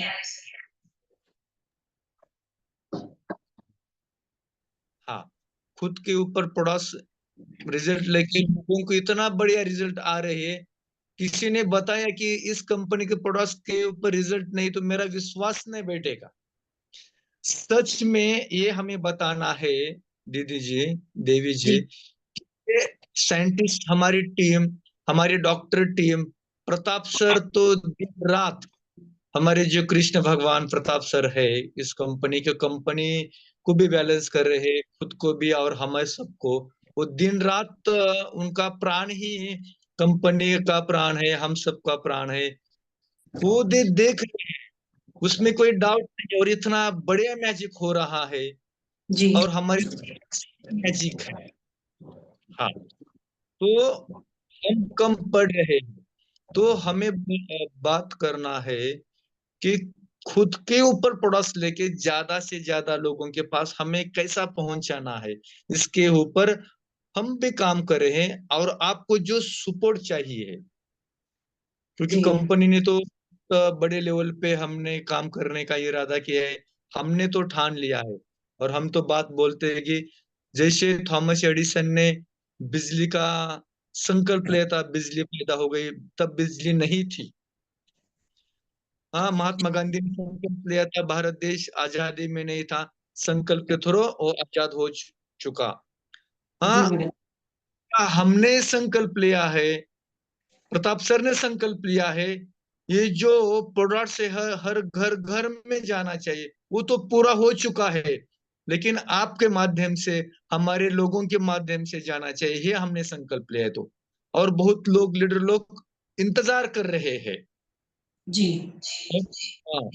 हाँ, खुद के ऊपर प्रोडक्ट्स रिजल्ट लेके लोगों को इतना बढ़िया रिजल्ट आ रहे हैं। किसी ने बताया कि इस कंपनी के प्रोडक्ट्स के ऊपर रिजल्ट नहीं, तो मेरा विश्वास नहीं बैठेगा। सच में ये हमें बताना है, दीदी जी, देवी जी, जी साइंटिस्ट हमारी टीम, हमारी डॉक्टर टीम, प्रताप सर तो दिन रात, हमारे जो कृष्ण भगवान प्रताप सर है, इस कंपनी को भी बैलेंस कर रहे हैं, खुद को भी और हमें सबको, वो दिन रात उनका प्राण ही कंपनी का प्राण है, हम सबका प्राण है। वो देख रहे हैं, उसमें कोई डाउट नहीं, और इतना बढ़िया मैजिक हो रहा है, जी और हमारी मैजिक है। हाँ, तो हम कम पढ़ रहे हैं, तो हमें बात करना है कि खुद के ऊपर प्रोडक्ट्स लेके ज्यादा से ज्यादा लोगों के पास हमें कैसा पहुंचाना है, इसके ऊपर हम भी काम कर रहे हैं। और आपको जो सपोर्ट चाहिए, क्योंकि जी कंपनी ने तो बड़े लेवल पे हमने काम करने का इरादा किया है, हमने तो ठान लिया है। और हम तो बात बोलते हैं कि जैसे थॉमस एडिसन ने बिजली का संकल्प लिया था, बिजली पैदा हो गई, तब बिजली नहीं थी। हाँ, महात्मा गांधी ने संकल्प लिया था, भारत देश आजादी में नहीं था, संकल्प के थ्रू वो आजाद हो चुका। जी हाँ, मैडम। हमने संकल्प लिया है, प्रताप सर ने संकल्प लिया है, ये जो प्रोडक्ट है हर घर घर में जाना चाहिए, वो तो पूरा हो चुका है, लेकिन आपके माध्यम से, हमारे लोगों के माध्यम से जाना चाहिए, ये हमने संकल्प लिया है। तो और बहुत लोग, लीडर लोग इंतजार कर रहे हैं। जी हाँ,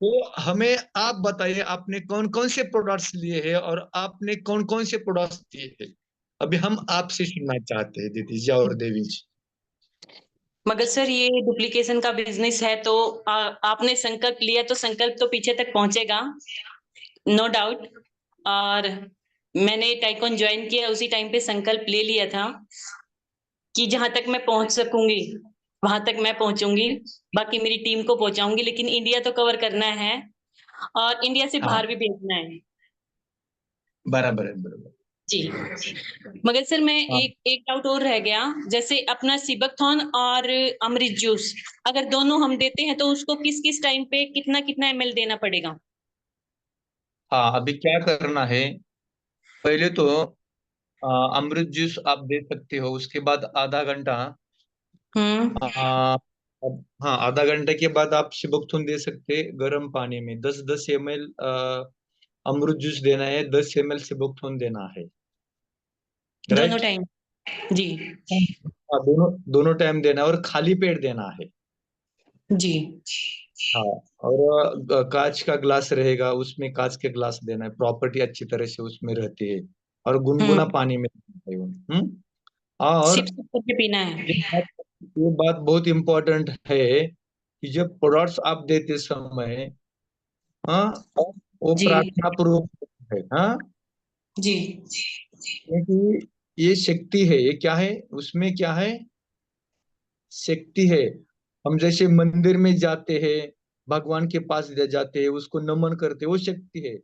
तो हमें आप बताइए, आपने कौन कौन से प्रोडक्ट्स लिए हैं और आपने कौन कौन से प्रोडक्ट्स दिए हैं। अभी हम आपसे सुनना चाहते हैं, दीदी जी और देवी जी। मगर सर ये डुप्लीकेशन का बिजनेस है, तो आपने संकल्प लिया तो संकल्प तो पीछे तक पहुंचेगा, नो डाउट। और मैंने टाइकॉन ज्वाइन किया उसी टाइम पे संकल्प ले लिया था कि जहां तक मैं पहुंच सकूंगी वहां तक मैं पहुंचूंगी, बाकी मेरी टीम को पहुंचाऊंगी, लेकिन इंडिया तो कवर करना है और इंडिया से हाँ, बाहर भी भेजना है। बराबर है, बराबर। जी मगर सर मैं हाँ, एक एक डाउट और रह गया, जैसे अपना सिबकथॉर्न और अमृत जूस अगर दोनों हम देते हैं तो उसको किस किस टाइम पे कितना कितना एमएल देना पड़ेगा? हाँ, अभी क्या करना है, पहले तो अमृत जूस आप दे सकते हो, उसके बाद आधा घंटा, हाँ, आधा घंटे के बाद आप शिबकथुन दे सकते हैं, गर्म पानी में 10-10 ml अमृत जूस देना है, 10 ml शिबकथुन देना है। दोनों राइट। टाइम? जी हाँ, दोनों दोनों टाइम देना है, और खाली पेट देना है। जी हाँ, और कांच का ग्लास रहेगा, उसमें कांच के ग्लास देना है, प्रॉपर्टी अच्छी तरह से उसमें रहती है। और गुनगुना पानी में पीना है। और सिप सिप करके पीना है। ये बात बहुत इम्पोर्टेंट है कि जब प्रोडक्ट्स आप देते समय, हाँ, वो जी प्रार्थना पूर्वक है। हाँ, जी क्योंकि ये शक्ति है, ये क्या है, उसमें क्या है, शक्ति है। हम जैसे मंदिर में जाते हैं, भगवान के पास जाते हैं, उसको नमन करते हैं, वो शक्ति है।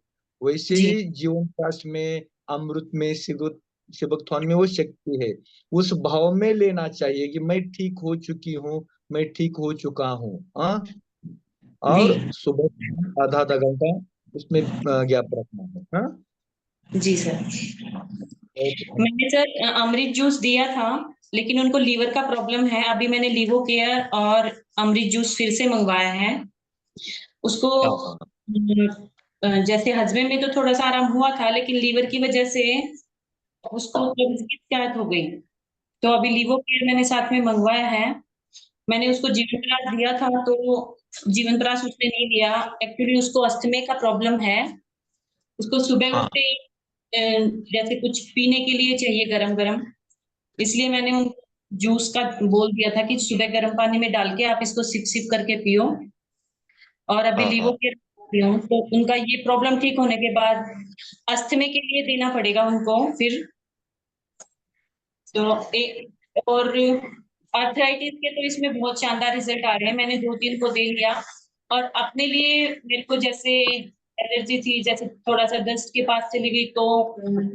वैसे जी ही जीवन प्रकाश में, अमृत में, शिवकथन में वो शक्ति है। उस भाव में लेना चाहिए कि मैं ठीक हो चुकी हूँ, मैं ठीक हो चुका हूँ। हाँ, जी और सुबह आधा आधा घंटा उसमें गैप रखना है। हाँ, जी सर। और- मैंने सर अमृत जूस दिया था, लेकिन उनको लीवर का प्रॉब्लम है। अभी मैंने लीवो केयर और अमृत जूस फिर से मंगवाया है उसको। हाँ, जैसे हजमे में तो थोड़ा सा आराम हुआ था, लेकिन लीवर की वजह से उसको कब्ज की शिकायत हो गई। तो अभी लीवो केयर मैंने साथ में मंगवाया है। मैंने उसको जीवन प्रकाश दिया था, तो जीवन प्रकाश उसने नहीं लिया। एक्चुअली उसको अस्थमे का प्रॉब्लम है। उसको सुबह हाँ, उठते ही, जैसे कुछ पीने के लिए चाहिए गरम गरम। इसलिए मैंने उनको जूस का बोल दिया था कि सुबह गर्म पानी में डाल के आप इसको सिप सिप करके पियो। और अभी हाँ, लीवो हाँ, केयर पियो, तो उनका ये प्रॉब्लम ठीक होने के बाद अस्थमे के लिए देना पड़ेगा उनको फिर। तो और आर्थराइटिस के तो इसमें बहुत शानदार रिजल्ट आ रहे हैं। मैंने 2-3 को दे लिया, और अपने लिए मेरे को जैसे एलर्जी थी, जैसे थोड़ा सा डस्ट के पास चली गई, तो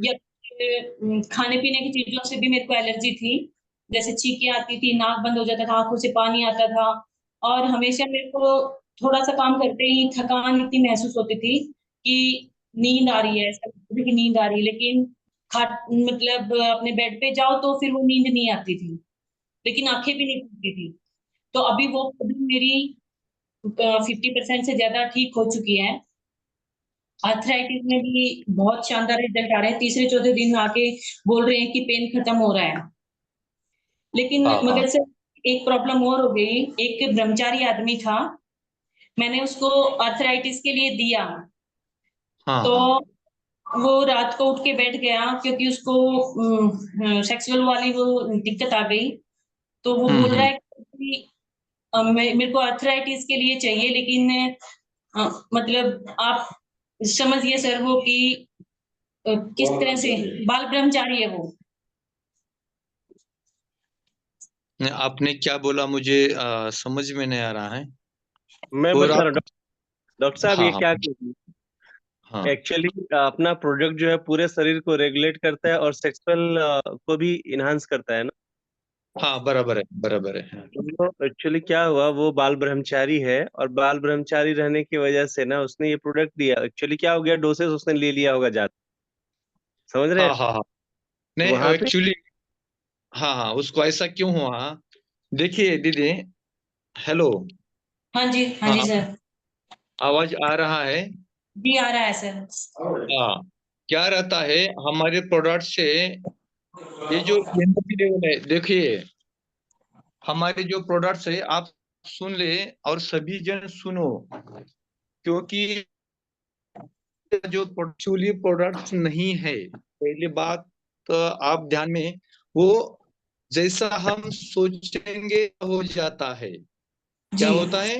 या खाने पीने की चीजों से भी मेरे को एलर्जी थी। जैसे छींकें आती थी, नाक बंद हो जाता था, आंखों से पानी आता था, और हमेशा मेरे को थोड़ा सा काम करते ही थकान इतनी महसूस होती थी कि नींद आ रही है, ऐसा लगता था कि नींद आ रही है, लेकिन मतलब अपने बेड पे जाओ तो फिर वो नींद नहीं आती थी, लेकिन आंखें भी नहीं खुलती थी। तो अभी वो प्रॉब्लम मेरी 50% से ज्यादा ठीक हो चुकी है। आर्थराइटिस में भी बहुत शानदार रिजल्ट आ रहे हैं। तीसरे चौथे दिन आके बोल रहे हैं कि पेन खत्म हो रहा है। लेकिन हाँ, हाँ, मगर से एक प्रॉब्लम और हो गई। एक ब्रह्मचारी आदमी था, मैंने उसको आर्थराइटिस के लिए दिया, हाँ, तो हाँ, वो रात को उठ के बैठ गया क्योंकि उसको सेक्सुअल वाली वो दिक्कत आ गई। तो वो बोल रहा हम्म। है कि मेरे को आर्थराइटिस के लिए चाहिए, लेकिन मतलब आप समझिए सर वो कि किस तरह से बाल ब्रह्मचारी है वो। आपने क्या बोला, मुझे समझ में नहीं आ रहा है। मैं और बता रहा आप, हूँ डॉक्टर साहब, हाँ, ये हाँ, क्या हाँ, एक्चुअली अपना प्रोडक्ट जो है पूरे शरीर को रेगुलेट करता है और सेक्सुअल को भी इनहांस करता है ना। हाँ, बराबर है, बराबर है। तो एक्चुअली क्या हुआ, वो बाल ब्रह्मचारी है, और बाल ब्रह्मचारी रहने की वजह से ना उसने ये प्रोडक्ट दिया। एक्चुअली क्या हो गया, डोसेस उसने ले लिया होगा ज्यादा, समझ रहे हैं। हाँ, हाँ, हाँ, नहीं, वहां पे एक्चुअली, हाँ, हाँ, उसको ऐसा क्यों हुआ? देखिए दीदी, हेलो, हाँ हाँ, जी सर। आवाज आ रहा है? जी आ रहा है सर। हाँ, क्या रहता है हमारे प्रोडक्ट से, ये जो एनर्जी लेवल है, देखिए, हमारे जो प्रोडक्ट्स है, आप सुन ले और सभी जन सुनो, क्योंकि जो एक्चुअली प्रोडक्ट्स नहीं है, पहली बात तो आप ध्यान में, वो जैसा हम सोचेंगे हो जाता है। क्या जी होता है,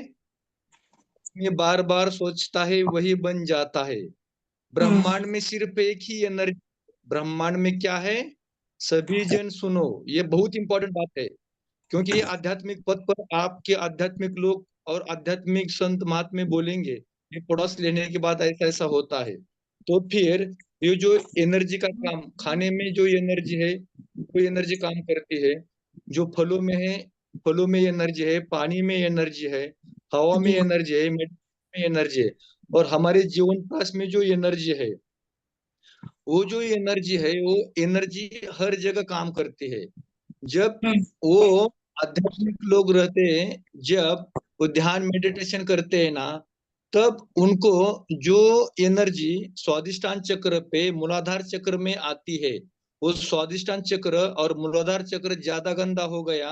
ये बार बार सोचता है वही बन जाता है। हम्म ब्रह्मांड में सिर्फ एक ही एनर्जी, ब्रह्मांड में क्या है, सभी जन सुनो, ये बहुत इंपॉर्टेंट बात है। क्योंकि ये आध्यात्मिक पद पर आपके आध्यात्मिक लोग और आध्यात्मिक संत महात्मा बोलेंगे, ये प्रोडक्ट्स लेने के बाद ऐसा ऐसा होता है। तो फिर ये जो एनर्जी का काम, खाने में जो एनर्जी है, वो एनर्जी काम करती है। जो फलों में है, फलों में एनर्जी है, पानी में एनर्जी है, हवा में जी एनर्जी है, मिट्टी में एनर्जी है, और हमारे जीवन प्रकाश में जो एनर्जी है, वो जो एनर्जी है, वो एनर्जी हर जगह काम करती है। जब हम्म वो आध्यात्मिक लोग रहते हैं, जब वो ध्यान मेडिटेशन करते हैं ना, तब उनको जो एनर्जी स्वादिष्टान चक्र पे, मूलाधार चक्र में आती है, वो स्वादिष्टान चक्र और मूलाधार चक्र ज्यादा गंदा हो गया,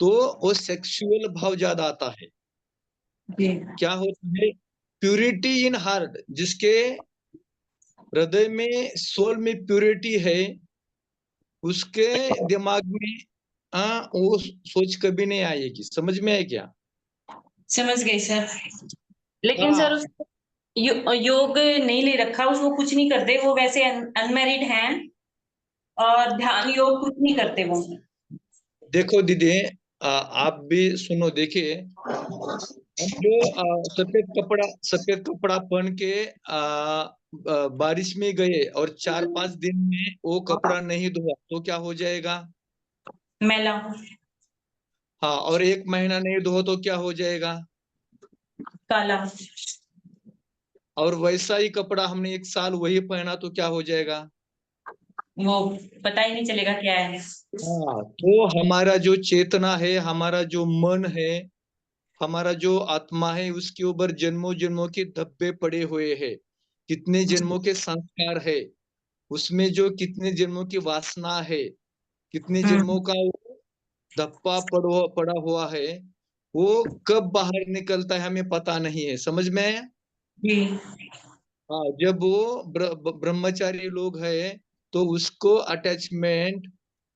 तो वो सेक्सुअल भाव ज्यादा आता है। जी क्या होता है, प्यूरिटी इन हार्ट, जिसके हृदय में, सोल में प्योरिटी है, उसके दिमाग में वो सोच कभी नहीं आएगी। समझ में आए क्या? समझ गई सर। लेकिन हाँ, सर उसको योग नहीं ले रखा, उसको कुछ नहीं करते, वो वैसे अनमैरिड हैं और ध्यान योग कुछ नहीं करते वो। देखो दीदी, आप भी सुनो। देखिए, हम जो सफेद कपड़ा पहन के बारिश में गए और 4-5 दिन में वो कपड़ा नहीं धोआ तो क्या हो जाएगा? मैला। हाँ, और 1 महीना नहीं धोआ तो क्या हो जाएगा? काला। और वैसा ही कपड़ा हमने 1 साल वही पहना तो क्या हो जाएगा? वो पता ही नहीं चलेगा क्या है। हाँ, तो हमारा जो चेतना है, हमारा जो मन है, हमारा जो आत्मा है, उसके ऊपर जन्मों जन्मों के धब्बे पड़े हुए हैं। कितने जन्मों के संस्कार है, उसमें जो कितने जन्मों की वासना है, कितने जन्मों का वो धब्बा पड़ा हुआ है, वो कब बाहर निकलता है हमें पता नहीं है। समझ में आया? जी। हाँ, जब वो ब्रह्मचारी लोग है तो उसको अटैचमेंट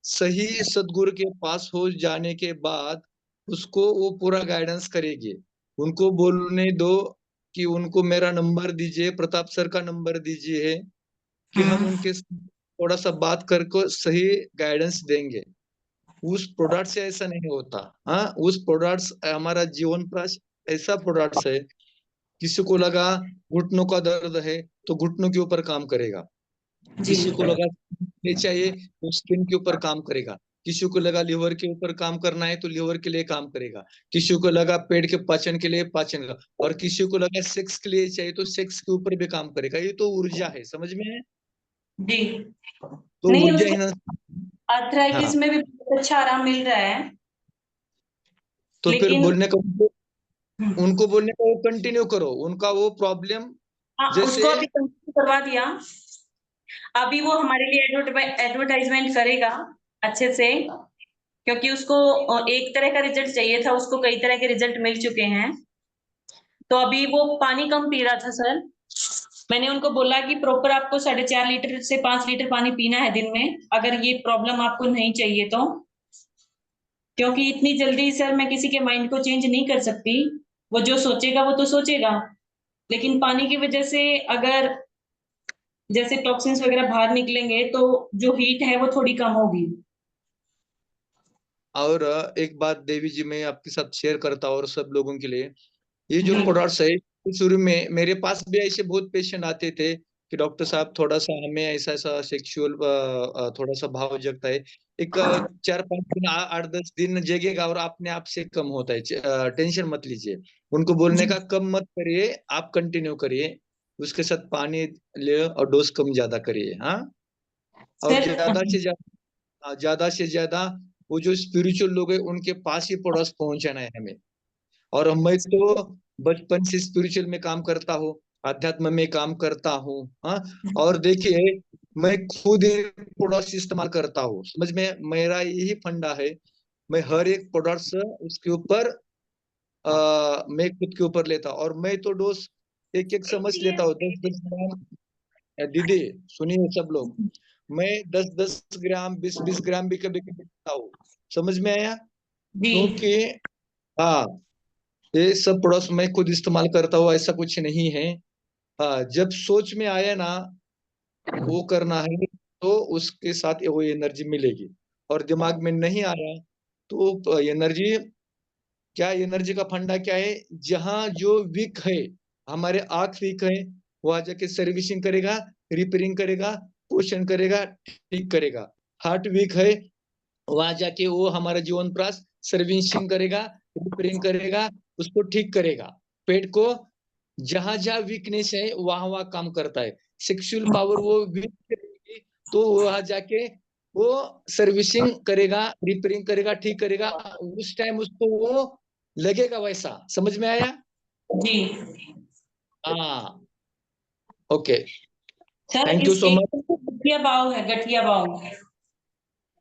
सही सदगुरु के पास हो जाने के बाद उसको वो पूरा गाइडेंस करेगी। उनको बोलने दो कि उनको मेरा नंबर दीजिए, प्रताप सर का नंबर दीजिए, कि हम उनके साथ थोड़ा सा बात करके सही गाइडेंस देंगे। उस प्रोडक्ट से ऐसा नहीं होता। हाँ, उस प्रोडक्ट्स हमारा जीवन प्रकाश ऐसा प्रोडक्ट्स है, किसी को लगा घुटनों का दर्द है तो घुटनों के ऊपर काम करेगा, जी। किसी को लगा ये चाहिए तो स्किन के ऊपर काम करेगा, किसी को लगा लिवर के ऊपर काम करना है तो लिवर के लिए काम करेगा, किसी को लगा पेट के पाचन के लिए पाचन का, और किसी को लगा सेक्स के लिए चाहिए तो सेक्स के ऊपर भी काम करेगा। ये तो ऊर्जा है। समझ में है? जी। तो नहीं, ऊर्जा उसको ही आर्थराइटिस हाँ, में भी बहुत अच्छा आराम मिल रहा है। तो फिर लेकिन बोलने का उनको बोलने का वो कंटिन्यू करो, उनका वो प्रॉब्लम हाँ, उसको जैसे अभी कंप्लीट करवा दिया। अभी वो हमारे लिए एडवर्टाइजमेंट करेगा अच्छे से, क्योंकि उसको एक तरह का रिजल्ट चाहिए था, उसको कई तरह के रिजल्ट मिल चुके हैं। तो अभी वो पानी कम पी रहा था सर। मैंने उनको बोला कि प्रॉपर आपको 4.5 लीटर से 5 लीटर पानी पीना है दिन में, अगर ये प्रॉब्लम आपको नहीं चाहिए तो। क्योंकि इतनी जल्दी सर मैं किसी के माइंड को चेंज नहीं कर सकती। वो जो सोचेगा वो तो सोचेगा, लेकिन पानी की वजह से अगर जैसे टॉक्सिन्स वगैरह बाहर निकलेंगे तो जो हीट है वो थोड़ी कम होगी। और एक बात देवी जी मैं आपके साथ शेयर करता हूँ और सब लोगों के लिए, ये जो जी। प्रोडक्ट्स है, शुरू में मेरे पास भी ऐसे बहुत पेशेंट आते थे कि डॉक्टर साहब थोड़ा सा हमें ऐसा ऐसा सेक्सुअल थोड़ा सा भाव जगता है, एक 4-5 दिन 8-10 दिन जगेगा और अपने आप से कम होता है, टेंशन मत लीजिए। उनको बोलने जी का कम मत करिए, आप कंटिन्यू करिए, उसके साथ पानी ले और डोज कम ज्यादा करिए। हाँ, और सर। ज्यादा से ज्यादा वो जो स्पिरिचुअल लोग हैं उनके पास ही प्रोडक्ट्स पहुंचाना है हमें। और मैं तो बचपन से स्पिरिचुअल में काम करता हूँ, अध्यात्म में काम करता हूँ। हाँ, और देखिए, मैं खुद ही प्रोडक्ट्स इस्तेमाल करता हूँ। समझ में? मेरा यही फंडा है, मैं हर एक प्रोडक्ट्स उसके ऊपर मैं खुद के ऊपर लेता हूँ, और मैं तो डोज एक एक समझ लेता हूँ, 10-10 ग्राम। दीदी सुनिए सब लोग, मैं 10-10 ग्राम 20-20 ग्राम भी कभी कभी लेता हूँ। समझ में आया? जी। क्योंकि हाँ, ये सब प्रोडक्ट्स मैं खुद इस्तेमाल करता हूँ, ऐसा कुछ नहीं है। हाँ, जब सोच में आया ना वो करना है तो उसके साथ वो एनर्जी मिलेगी, और दिमाग में नहीं आया तो एनर्जी क्या, एनर्जी का फंडा क्या है? जहां जो वीक है, हमारे आंख वीक है, वहां जाके सर्विसिंग करेगा, रिपेयरिंग करेगा, क्वेश्चन करेगा, ठीक करेगा। हार्ट वीक है, वहां जाके वो हमारा जीवन प्रास सर्विसिंग करेगा, रिपेयरिंग करेगा, उसको ठीक करेगा। पेट को जहां जहां वीकनेस है वहां वहां काम करता है। सेक्सुअल पावर वो वीक करेगी तो वहां जाके वो सर्विसिंग करेगा, रिपेयरिंग करेगा, ठीक करेगा, उस टाइम उसको वो लगेगा वैसा। समझ में आया? जी हाँ, ओके, सर, थैंक यू इस सो एक मच। तो गठिया बाव है, गठिया बाव।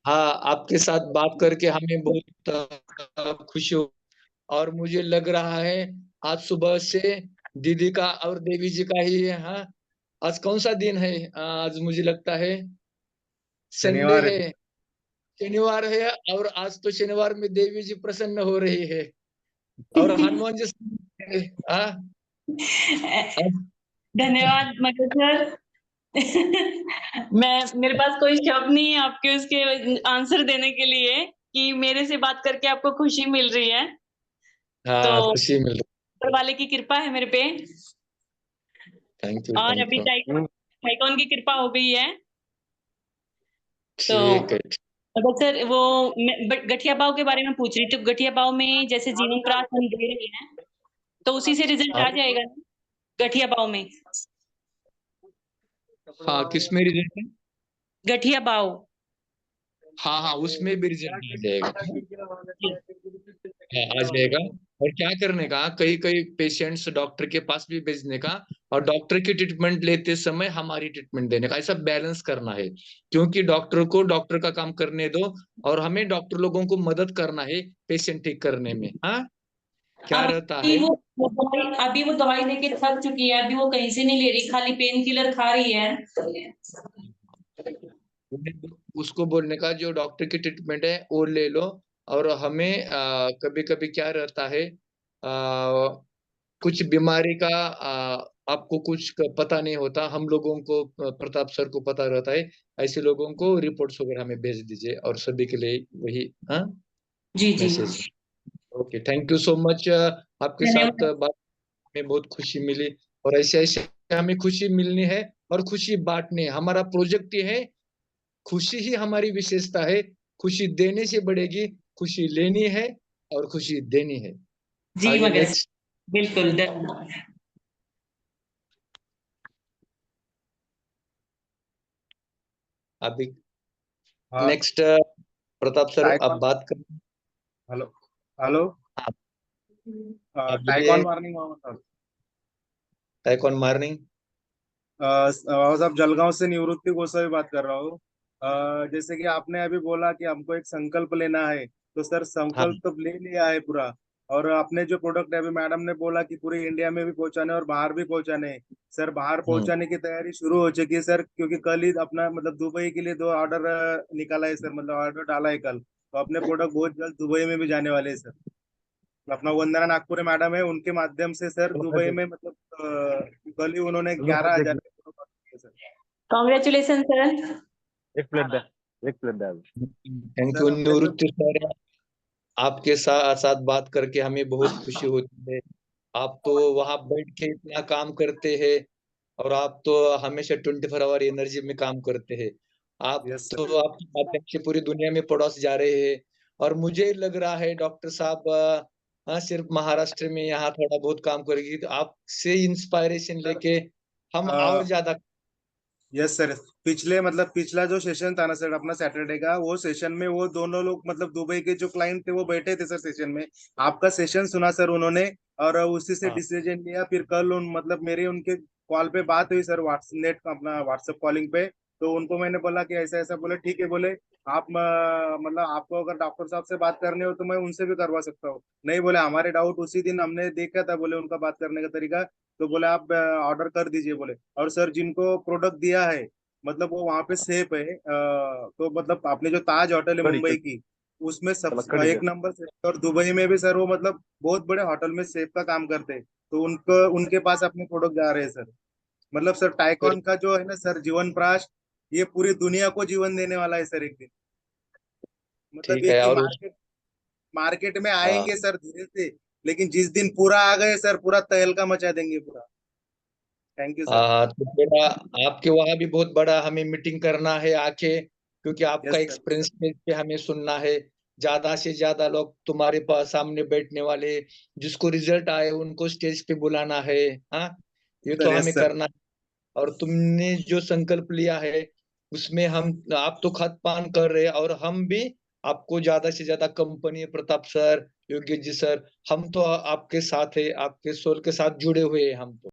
हाँ, आपके साथ बात करके हमें बहुत खुशी हो, और मुझे लग रहा है आज सुबह से दीदी का और देवी जी का ही है। हाँ, आज कौन सा दिन है? आज मुझे लगता है संडे शनिवार है। है, शनिवार है। और आज तो शनिवार में देवी जी प्रसन्न हो रही है और हनुमान जी हाँ आज- धन्यवाद मगर सर। मेरे पास कोई शब्द नहीं है आपके उसके आंसर देने के लिए कि मेरे से बात करके आपको खुशी मिल रही है, हाँ तो खुशी मिल रही। ऊपर वाले की कृपा है मेरे पे। थैंक यू और थैंक अभी यू। टाइकॉन की कृपा हो गई है। तो ठीक है। अगर सर वो गठिया पाव के बारे में पूछ रही, तो गठिया पाव में जैसे जीवन प्रकाश हम दे रहे हैं तो उसी से रिजल्ट आ जाएगा ना गठिया पाव में? हाँ किस में रिजल्ट है? गठिया पाव। हाँ हाँ उसमें भी रिजल्ट आ जाएगा। हाँ आ जाएगा। और क्या करने का, कई कई पेशेंट्स डॉक्टर के पास भी भेजने का और डॉक्टर की ट्रीटमेंट लेते समय हमारी ट्रीटमेंट देने का, ऐसा बैलेंस करना है। क्योंकि डॉक्टर को डॉक्टर का काम करने दो और हमें डॉक्टर लोगों को मदद करना है पेशेंट ठीक करने में। हाँ क्या रहता अभी है? अभी वो दवाई लेके थक चुकी है, अभी वो कहीं से नहीं ले रही, खाली पेन किलर खा रही है। उसको बोलने का जो डॉक्टर की ट्रीटमेंट है वो ले लो। और हमें कभी कभी क्या रहता है, कुछ बीमारी का आपको कुछ पता नहीं होता, हम लोगों को प्रताप सर को पता रहता है। ऐसे लोगों को रिपोर्ट्स वगैरह हमें भेज दीजिए और सभी के लिए वही हाँ जी जी message. Okay thank you so much. आपके साथ धन्यवाद। बात में बहुत खुशी मिली और ऐसे ऐसे हमें खुशी मिलनी है और खुशी बांटनी है। हमारा प्रोजेक्ट ये है, खुशी ही हमारी विशेषता है। खुशी देने से बढ़ेगी, खुशी लेनी है और खुशी देनी है। जी आगे मगर नेक्स्ट। बिल्कुल अभी हाँ नेक्स्ट प्रताप सर आप टाइकॉन। बात कर। Hello hello. आप आप बोलिए। टाइकॉन मॉर्निंग मोहम्मद साहब। Tycoon morning. मोहम्मद साहब जलगांव से निवृत्ति गोसावी बात कर रहा हूँ। जैसे कि आपने अभी बोला कि हमको एक संकल्प लेना है, तो सर हाँ संकल्प तो ले लिया है पूरा। और आपने जो प्रोडक्ट अभी मैडम ने बोला कि पूरी इंडिया में भी पहुंचाने और बाहर भी पहुंचाने हैं। सर बाहर हम्म पहुंचाने की तैयारी शुरू हो चुकी है सर, क्योंकि कल ही अपना मतलब दुबई के लिए 2 ऑर्डर निकाला है सर, मतलब ऑर्डर डाला है कल। तो अपने प्रोडक्ट बहुत जल्द दुबई में भी जाने वाले हैं सर। अपना वंदना नागपुरे मैडम है, उनके माध्यम से सर दुबई में मतलब कल ही उन्होंने 11,000 के प्रोडक्ट किए सर। Congratulation sir. एक प्लेट दे, एक प्लेट दे अभी। थैंक यू सर अपने जो निवृत्ति सर। आपके साथ साथ बात करके हमें बहुत खुशी होती है। आप तो वहां बैठ के इतना काम करते हैं और आप तो हमेशा 24 आवर एनर्जी में काम करते हैं। आप यस तो सर। आपके माध्यम से पूरी दुनिया में पड़ोस जा रहे हैं। और मुझे लग रहा है डॉक्टर साहब हाँ सिर्फ महाराष्ट्र में यहाँ थोड़ा बहुत काम करेगी, तो आपसे इंस्पायरेशन सर लेके हम और ज्यादा। यस सर, पिछले मतलब पिछला जो सेशन था ना सर अपना सैटरडे का, वो सेशन में वो दोनों लोग मतलब दुबई के जो क्लाइंट थे वो बैठे थे सर सेशन में। आपका सेशन सुना सर उन्होंने, और उसी से हाँ डिसीजन लिया। फिर कल उन मतलब मेरी उनके कॉल पे बात हुई सर, नेट अपना व्हाट्सएप कॉलिंग पे। तो उनको मैंने बोला कि ऐसा ऐसा, बोले ठीक है, बोले आप मतलब आपको अगर डॉक्टर साहब से बात करनी हो तो मैं उनसे भी करवा सकता हूँ। नहीं बोले, हमारे डाउट उसी दिन हमने देखा था, बोले उनका बात करने का तरीका। तो बोले आप ऑर्डर कर दीजिए बोले। और सर जिनको प्रोडक्ट दिया है मतलब वो वहां पे सेफ है, तो मतलब आपने जो ताज होटल है कड़ी मुंबई कड़ी, की, उसमें सब चलो कड़ी दे। एक नंबर से। और दुबई में भी सर वो मतलब बहुत बड़े होटल में सेफ का काम करते हैं। तो उनको उनके पास अपने प्रोडक्ट जा रहे हैं सर। मतलब सर टाइकॉन का जो है ना सर जीवन प्रकाश, ये पूरी दुनिया को जीवन देने वाला है सर एक दिन। मतलब ठीक एक है। ही और मार्केट मार्केट में हाँ आएंगे सर धीरे से, लेकिन जिस दिन पूरा आ गए सर पूरा तहलका मचा देंगे पूरा। Thank you sir. हाँ तो थोड़ा आपके वहां भी बहुत बड़ा हमें मीटिंग करना है आके, क्योंकि आपका यस सर। एक्सपीरियंस पे हमें सुनना है। ज्यादा से ज्यादा लोग तुम्हारे पास सामने बैठने वाले, जिसको रिजल्ट आए उनको स्टेज पे बुलाना है। हाँ ये तो सर यस हमें सर। करना है। और तुमने जो संकल्प लिया है उसमें हम आप तो खान पान कर रहे हैं और हम भी आपको ज्यादा से ज्यादा company Pratap sir, Yogesh ji sir, हम तो आपके साथ है, आपके सोल के साथ जुड़े हुए हैं हम तो।